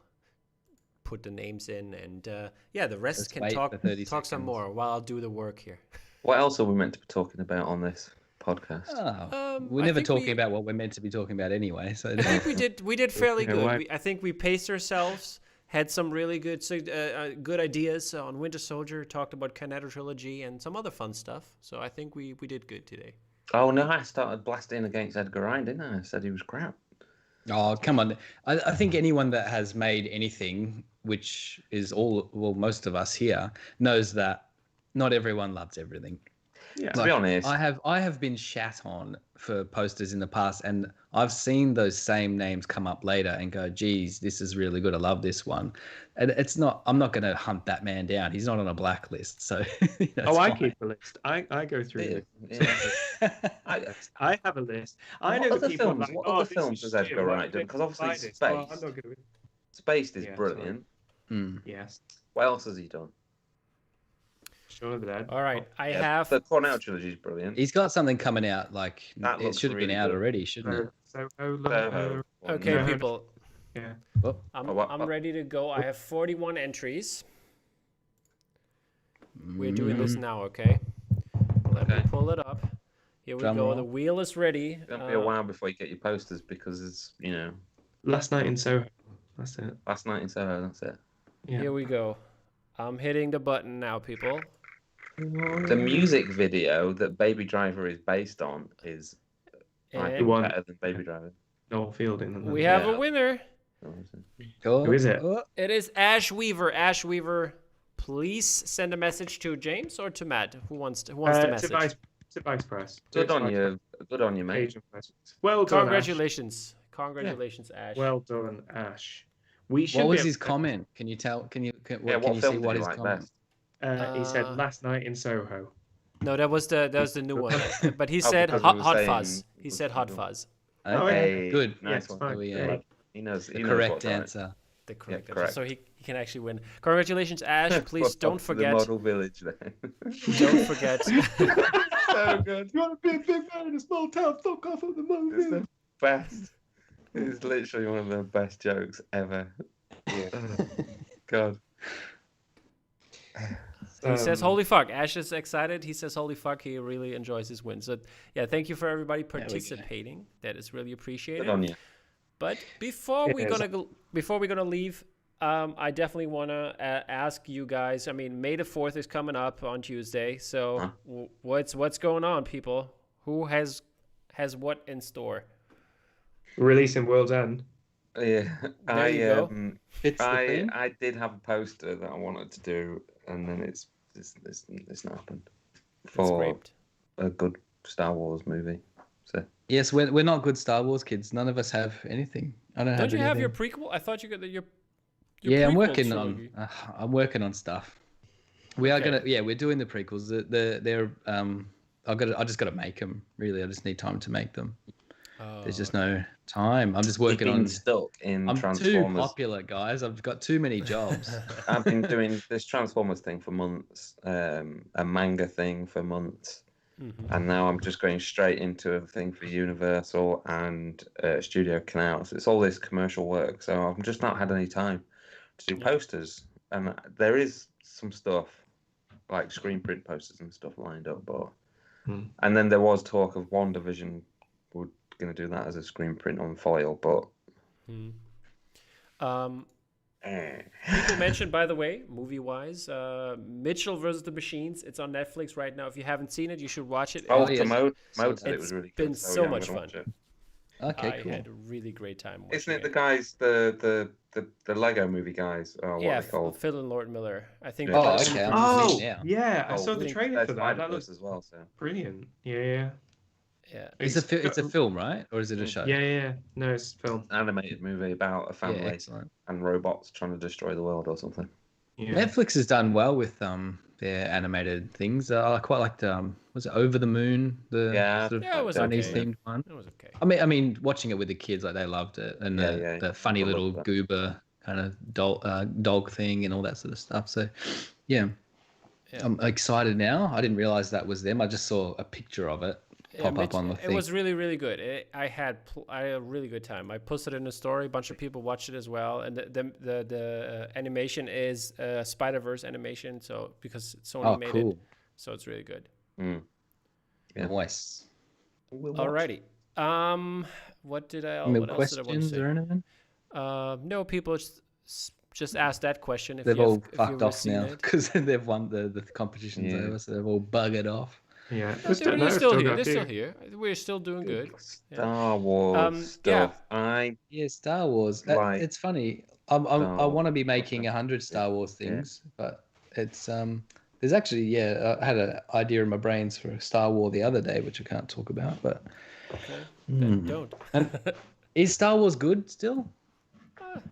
put the names in, and yeah, the rest Just can wait talk for 30 some seconds. more while I'll do the work here. What else are we meant to be talking about on this podcast? We're I never think talking about what we're meant to be talking about anyway. So I think we did fairly Yeah, good. why- I think we paced ourselves. Had some really good good ideas on Winter Soldier. Talked about Cornetto Trilogy and some other fun stuff. So I think we did good today. Oh no, I started blasting against Edgar Wright, didn't I? I said he was crap. Oh, come on. I think anyone that has made anything, which is most of us here, knows that not everyone loves everything. Yeah. To be honest, I have been shat on for posters in the past, and I've seen those same names come up later and go, geez, this is really good. I love this one. And I'm not going to hunt that man down. He's not on a blacklist. So, I keep a list. I go through I have a list. I know What that other people are films? like, What oh, other this films is has shit, Edgar why Wright don't done? Because you obviously buy this? Spaced. Well, I'm not gonna... Spaced is Yeah, brilliant. Yes. What else has he done? Shaun of the Dead. All right, I Yeah, have. the Cornetto trilogy is brilliant. He's got something coming out. Like That it looks should have been really out good. already, shouldn't it? Soho. Okay, No. people. Yeah. Oh, I'm ready to go. I have 41 entries. We're doing this now, okay? Let me Okay. pull it up. Here we Drum go. roll. The wheel is ready. It's gonna be a while before you get your posters because it's Last Night in Soho. That's it. last night in Soho. That's it. Yeah. Here we go. I'm hitting the button now, people. The music video that Baby Driver is based on is I think And better than Baby Driver. Noel Fielding. we have Yeah. a winner. cool. Who is it? Oh, It is Ash Weaver. Ash Weaver, please send a message to James or to Matt. Who wants the message? To Vice Press. Good on you. Good on you, mate. Asian Press. Well done. Congratulations. Congratulations, Ash. Ash. Well done, Ash. We should. what be was able his to- comment? Can you tell? Can you Yeah, can what you film see did what you his like comment? best? He said Last Night in Soho. No, that was the new one. But he Oh, said because hot, we were hot saying- fuzz. He said hot fuzz. Oh, Okay, Hey, good. Nice Yes, one. fine. So we, Great. He knows. He the knows correct what's right. answer. The correct answer. correct. So he can actually win. Congratulations, Ash. Please don't Off to the forget. model village then. Don't forget. So good. You want to be a big man in a small town? Fuck off of the It's movie. the best. It's literally one of the best jokes ever. Yeah. God. He says, "Holy fuck!" Ash is excited. He says, "Holy fuck!" He really enjoys his win. So, yeah, thank you for everybody we go. participating. That is really appreciated. Good on you. But before we're Yes. gonna leave, I definitely wanna ask you guys. I mean, May the 4th is coming up on Tuesday. So, what's going on, people? Who has what in store? Releasing World's End. Yeah, There you go. Fits the theme. I did have a poster that I wanted to do, and then it's not happened It's for scraped. a good Star Wars movie. So Yes, we're not good Star Wars kids. None of us have anything. I don't have Don't you have your anything. prequel? I thought you got your Yeah, I'm prequel working trilogy. on. I'm working on stuff. We are Okay. gonna. Yeah, we're doing the prequels. They're. I just gotta make them. Really, I just need time to make them. There's just no time. I'm just you've working been on. stuck in I'm too Transformers. popular, guys. I've got too many jobs. I've been doing this Transformers thing for months, a manga thing for months, and now I'm just going straight into a thing for Universal and Studio Canal. So it's all this commercial work. So I've just not had any time to do posters, and there is some stuff like screen print posters and stuff lined up, but and then there was talk of WandaVision. We're going to do that as a screen print on foil, but People mentioned, by the way, movie-wise, Mitchell versus the Machines. It's on Netflix right now. If you haven't seen it, you should watch it. oh, yes. Mode said it was It's really been good. so yeah, I'm much gonna fun. watch it. Okay, I cool. had a really great time watching Isn't it the guys, the Lego movie guys? What yeah, are they called? Phil and Lord Miller. I think. Yeah. Oh, that's- okay. Oh, Yeah. yeah. I Oh, saw the Link- trailer for that. That Spider-Verse looks as well. So brilliant. Yeah. Yeah. It's a film, right? Or is it a show? Yeah. No, it's film. animated movie about a Yeah, family excellent. and robots trying to destroy the world or something. Yeah. Netflix has done well with their animated things. I quite liked was it Over the Moon, the Yeah, sort of Yeah, it was Chinese okay. themed one. It was okay. I mean, watching it with the kids, like they loved it, and the funny I love little that. goober kind of dog thing and all that sort of stuff. So, yeah, Yeah. I'm excited now. I didn't realize that was them. I just saw a picture of it pop up on the It thing. was really, really good. I had a really good time. I posted it in a story. A bunch of people watched it as well. And the animation is Spider-Verse animation. So because Sony made it, so it's really good. Mm. Yeah. Nice. Alrighty. What did I? Any What else did I want to questions say? or anything? No, people just asked that question. If They've you have, all if fucked you've off seen now it. because they've won the competition's Yeah. over, so they've all buggered off. Yeah. No, they're still here. They're still here. We're still doing good. Star Wars stuff. Yeah, Star Wars. Like It's funny. I want to be making 100 Star Wars things, but it's there's actually I had an idea in my brains for a Star Wars the other day, which I can't talk about. But Okay. Then don't. is Star Wars good still?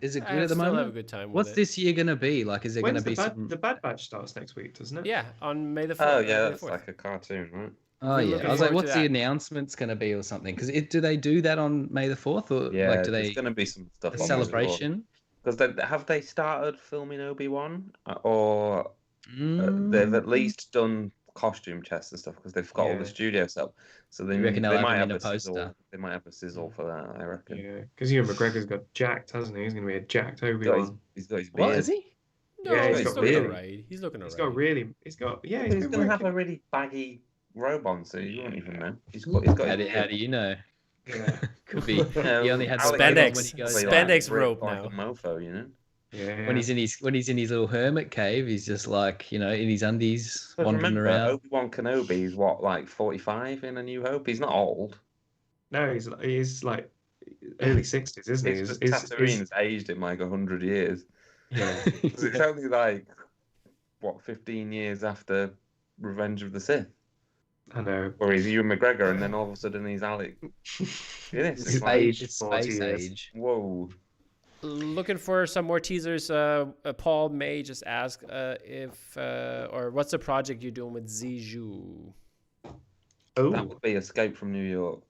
Is it I good at the still have a moment? good time with What's it. this year gonna be like? Is it When's gonna be the Bad Batch starts next week, doesn't it? Yeah, on May the 4th. Oh May yeah, the that's 4th. like a cartoon, right? Oh We're yeah, looking I was like, forward to what's the that. announcements gonna be or something? Because do they do that on May the 4th or Yeah, like do there's they going to be some stuff. a on celebration? Because have they started filming Obi-Wan, or they've at least done costume tests and stuff because they've got all the studio stuff. So they reckon they'll they have might him have in a a sizzle. poster? They might have a sizzle for that. I reckon. Yeah, because Ewan McGregor's got jacked, hasn't he? He's going to be a jacked He's Obi-Wan. got his beard. What is he? No, Yeah, he's he's got looking really- alright. He's looking alright. He's got really. He's got. Yeah, He's he's going been to have working. a really baggy robe on, so you won't even know. He's got his How beard. do you know? Yeah. Could be. He only had Alex spandex Jones Spandex. when he goes probably down. Spandex ripped robe like now. a mofo, you know. Yeah. When he's in his little hermit cave, he's just like in his undies But wandering remember, around. Obi-Wan Kenobi is what, like 45 in A New Hope? He's not old. No, he's like early 60s, isn't he? It's just Tatooine's aged him like 100 years. Yeah. 'Cause it's only like, what, 15 years after Revenge of the Sith? I know. Where he's Ewan McGregor and then all of a sudden he's Alec. Yes, it's like, aged It's 40 space years. age. whoa. Looking for some more teasers. Paul May just asked or what's the project you're doing with Ziju? That Oh, would be Escape from New York.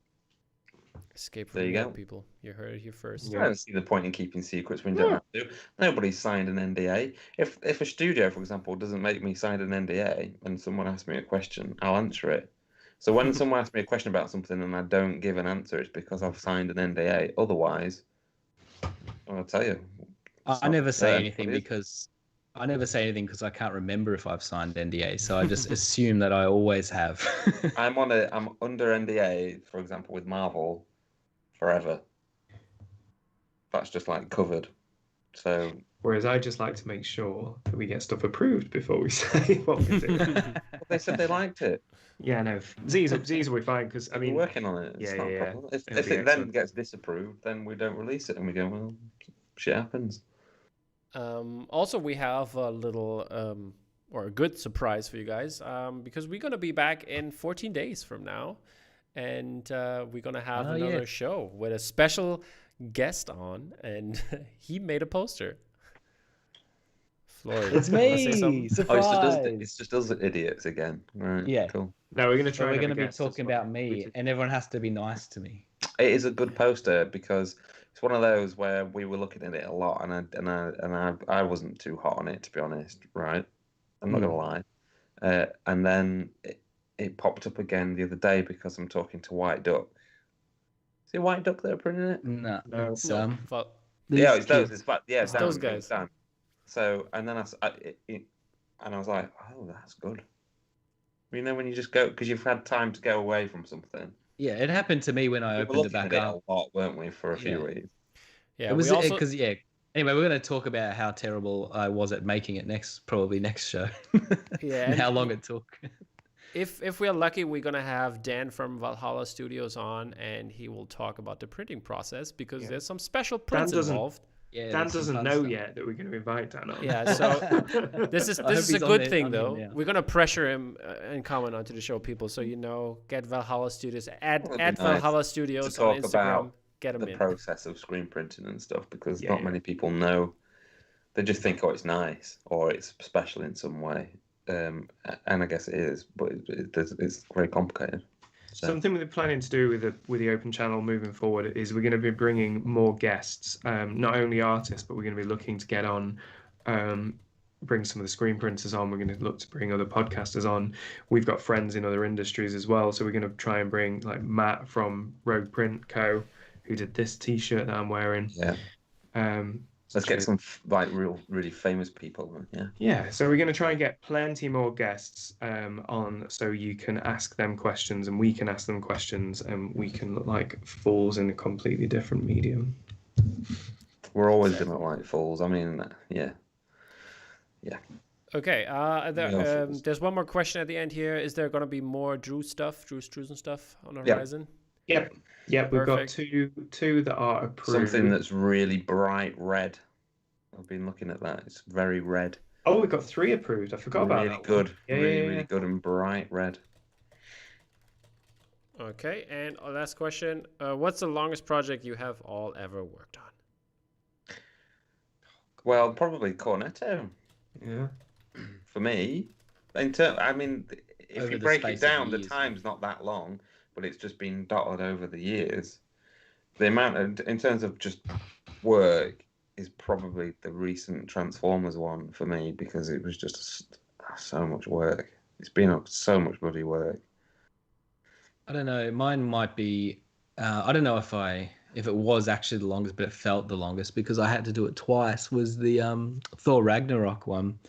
Escape There from you New go. York, people. You heard it here first. I don't see the point in keeping secrets when you don't have to. Nobody's signed an NDA. If a studio, for example, doesn't make me sign an NDA and someone asks me a question, I'll answer it. So when someone asks me a question about something and I don't give an answer, it's because I've signed an NDA. Otherwise, I'll tell you. I never say anything because I can't remember if I've signed NDA. So I just assume that I always have. I'm under NDA, for example, with Marvel forever. That's just like covered. So Whereas I just like to make sure that we get stuff approved before we say what we do. they said they liked it. Yeah, no, Z's will be fine because I mean, we're working on it. It's not a problem. If it then gets disapproved, then we don't release it, and we go, well, shit happens. Also, we have a little or a good surprise for you guys because we're gonna be back in 14 days from now, and we're gonna have another show with a special guest on, and he made a poster. Floyd, it's me. Surprise! It's just us idiots again. Right? Yeah. Cool. No, we're gonna try. We're gonna be talking about me, and everyone has to be nice to me. It is a good poster because it's one of those where we were looking at it a lot, and I wasn't too hot on it, to be honest. Right? I'm not gonna lie. And then it popped up again the other day because I'm talking to White Duck. Is it White Duck that are printing it? No. It's it's those. It's those guys. Dan. So, and then I was like, oh, that's good. You know, when you just go, because you've had time to go away from something. Yeah, it happened to me when I opened it back up. A lot, weren't we, for a few weeks? Yeah, it was because Anyway, we're going to talk about how terrible I was at making it probably next show. Yeah, and how long it took. If we are lucky, we're gonna have Dan from Valhalla Studios on, and he will talk about the printing process because there's some special prints involved. Yeah, Dan doesn't know yet that we're going to invite Dan on. Yeah, so this is a good thing though. We're gonna pressure him and comment onto the show, people. So get Valhalla Studios, add Valhalla Studios on Instagram. Get them in. The process of screen printing and stuff because not many people know. They just think, oh, it's nice or it's special in some way, and I guess it is, but it's very complicated. So. Something we're planning to do with the open channel moving forward is we're going to be bringing more guests, not only artists, but we're going to be looking to get on, bring some of the screen printers on. We're going to look to bring other podcasters on. We've got friends in other industries as well, so we're going to try and bring like Matt from Rogue Print Co., who did this T-shirt that I'm wearing. Yeah. Let's get some really famous people. Yeah. So we're going to try and get plenty more guests on, so you can ask them questions and we can ask them questions, and we can look like fools in a completely different medium. We're always going to look like fools. I mean, yeah. Okay. There's one more question at the end here. Is there going to be more Drews and stuff on the horizon? Yep. We've got two that are approved. Something that's really bright red. I've been looking at that. It's very red. Oh, we've got 3 approved. I forgot about that. Really good. Really good and bright red. Okay, and last question. What's the longest project you have all ever worked on? Well, probably Cornetto. Yeah. For me, if you break it down, the time's not that long. But it's just been dotted over the years. The amount in terms of just work is probably the recent Transformers one for me because it was just so much work. It's been so much bloody work. I don't know. Mine might be. I don't know if it was actually the longest, but it felt the longest because I had to do it twice. Was the Thor Ragnarok one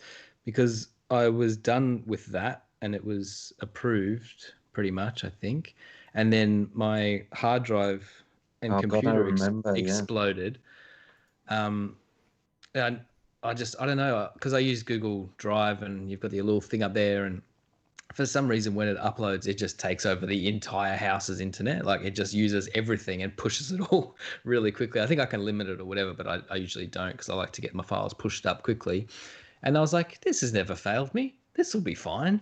because I was done with that and it was approved pretty much, I think. And then my hard drive and computer exploded. And I don't know, because I use Google Drive and you've got the little thing up there. And for some reason, when it uploads, it just takes over the entire house's internet. Like it just uses everything and pushes it all really quickly. I think I can limit it or whatever, but I usually don't because I like to get my files pushed up quickly. And I was like, this has never failed me. This will be fine.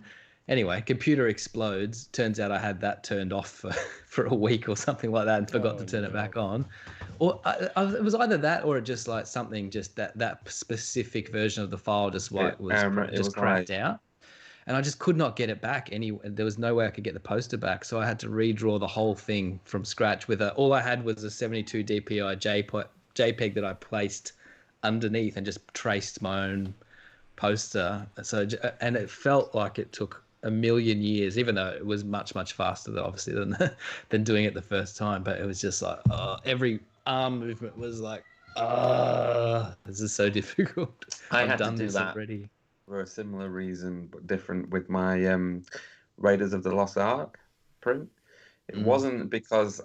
Anyway, computer explodes. Turns out I had that turned off for a week or something like that and forgot to turn it back on. Or it was either that or it just like something, just that specific version of the file was cracked out. And I just could not get it back. There was no way I could get the poster back. So I had to redraw the whole thing from scratch all I had was a 72 DPI JPEG that I placed underneath and just traced my own poster. And it felt like it took a million years, even though it was much, much faster, obviously, than doing it the first time. But it was just like, every arm movement was like, this is so difficult. I I've had to done do this that already. for a similar reason, but different with my Raiders of the Lost Ark print. It wasn't because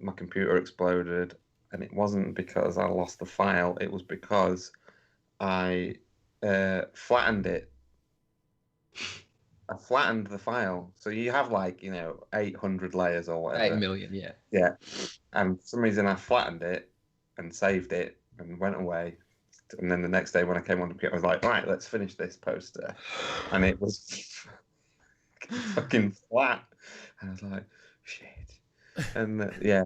my computer exploded, and it wasn't because I lost the file. It was because I flattened it. I flattened the file. So you have 800 layers or whatever. 8 million, yeah. Yeah. And for some reason I flattened it and saved it and went away. And then the next day when I came on the computer, I was like, right, let's finish this poster. And it was fucking flat. And I was like, shit. And yeah.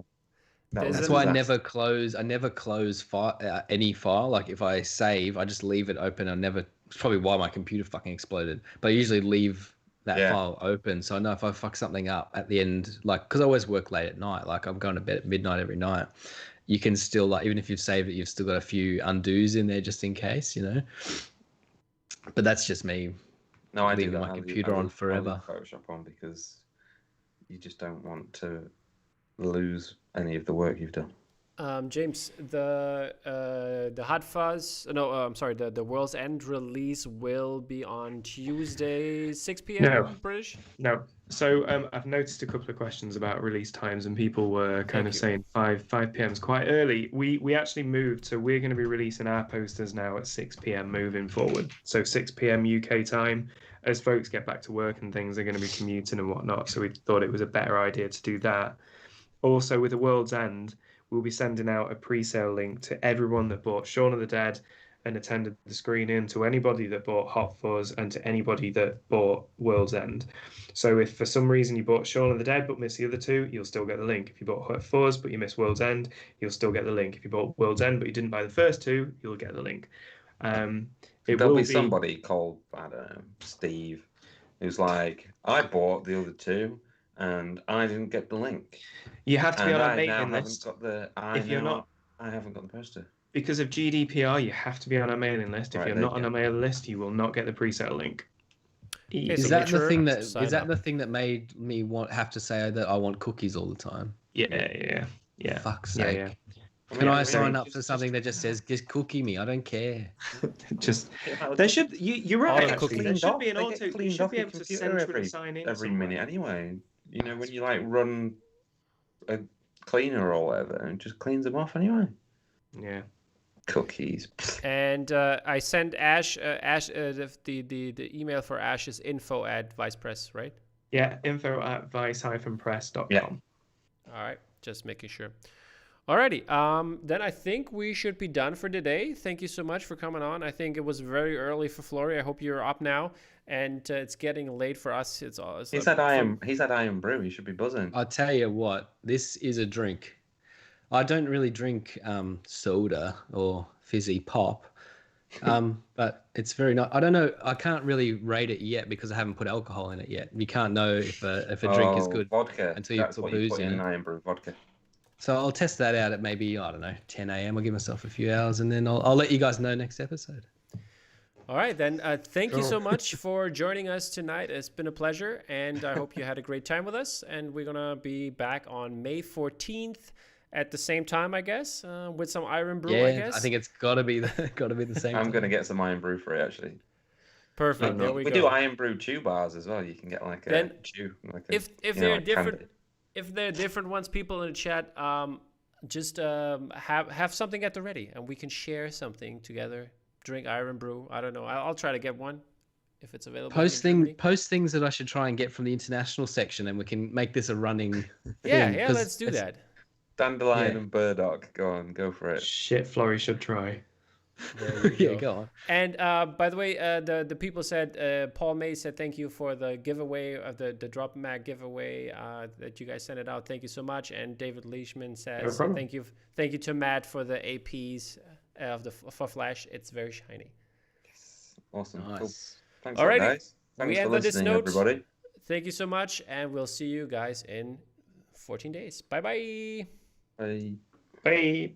That's why I never close any file. Like if I save, I just leave it open. It's probably why my computer fucking exploded. But I usually leave that file open, so I know if I fuck something up at the end, because I always work late at night. Like I'm going to bed at midnight every night. You can still even if you've saved it, you've still got a few undos in there just in case, But that's just me. No, I leaving do my computer on forever. I leave Photoshop on because you just don't want to lose any of the work you've done. James, the Hot Fuzz, the World's End release will be on Tuesday, 6 p.m. British? No. So I've noticed a couple of questions about release times, and people were kind of saying 5 p.m. is quite early. We actually moved, so we're going to be releasing our posters now at 6 p.m. moving forward. So 6 p.m. UK time, as folks get back to work and things, are going to be commuting and whatnot. So we thought it was a better idea to do that. Also, with the World's End, we'll be sending out a pre-sale link to everyone that bought Shaun of the Dead and attended the screening, to anybody that bought Hot Fuzz, and to anybody that bought World's End. So if for some reason you bought Shaun of the Dead but missed the other two, you'll still get the link. If you bought Hot Fuzz but you missed World's End, you'll still get the link. If you bought World's End but you didn't buy the first two, you'll get the link. There'll be somebody called, I don't know, Steve, who's like, I bought the other two and I didn't get the link. You have to be on our mailing list. I haven't got the poster. Because of GDPR, you have to be on our mailing list. If you're not on our mailing list, you will not get the pre-sale link. Is that the thing that made me have to say that I want cookies all the time? Yeah. Fuck's sake. Yeah. Can I sign up for something that just says, just cookie me? I don't care. There should. You're right. Actually, there should be an auto. You should be able to centrally sign in every minute anyway. When you run a cleaner or whatever, and it just cleans them off anyway. Yeah. Cookies. And I sent Ash. The email for Ash is info@vicepress, right? Yeah, info@vice-press.com. Yeah. All right, just making sure. Alrighty, then I think we should be done for today. Thank you so much for coming on. I think it was very early for Flory. I hope you're up now, and it's getting late for us. He's had Iron Brew. He should be buzzing. I'll tell you what, this is a drink. I don't really drink soda or fizzy pop, but it's very nice. I don't know. I can't really rate it yet because I haven't put alcohol in it yet. You can't know if a drink is good vodka. until you put booze in it. Iron Brew vodka. So I'll test that out at maybe, I don't know, 10 a.m. I'll give myself a few hours, and then I'll let you guys know next episode. All right, then. Thank you so much for joining us tonight. It's been a pleasure, and I hope you had a great time with us. And we're going to be back on May 14th at the same time, I guess, with some Iron Brew, I guess. I think it's got to be the same I'm going to get some Iron Brew for it, actually. Perfect. There we go. We do Iron Brew chew bars as well. You can get a chew. If they're different... Candy. If there are different ones, people in the chat, just have something at the ready, and we can share something together. Drink Iron Brew. I don't know. I'll try to get one if it's available. Post things that I should try and get from the international section, and we can make this a running thing. Yeah, let's do that. Dandelion and burdock. Go for it. Shit, Flory should try. Go on. And by the way, the people said, Paul May said thank you for the giveaway of the Drop Mag giveaway that you guys sent it out. Thank you so much. And David Leishman says thank you to Matt for the APs for Flash. It's very shiny. Yes. Awesome. Nice. Cool. Thanks, Alrighty. guys. Thanks for listening, everybody. Thank you so much, and we'll see you guys in 14 days. Bye-bye. Bye. Bye.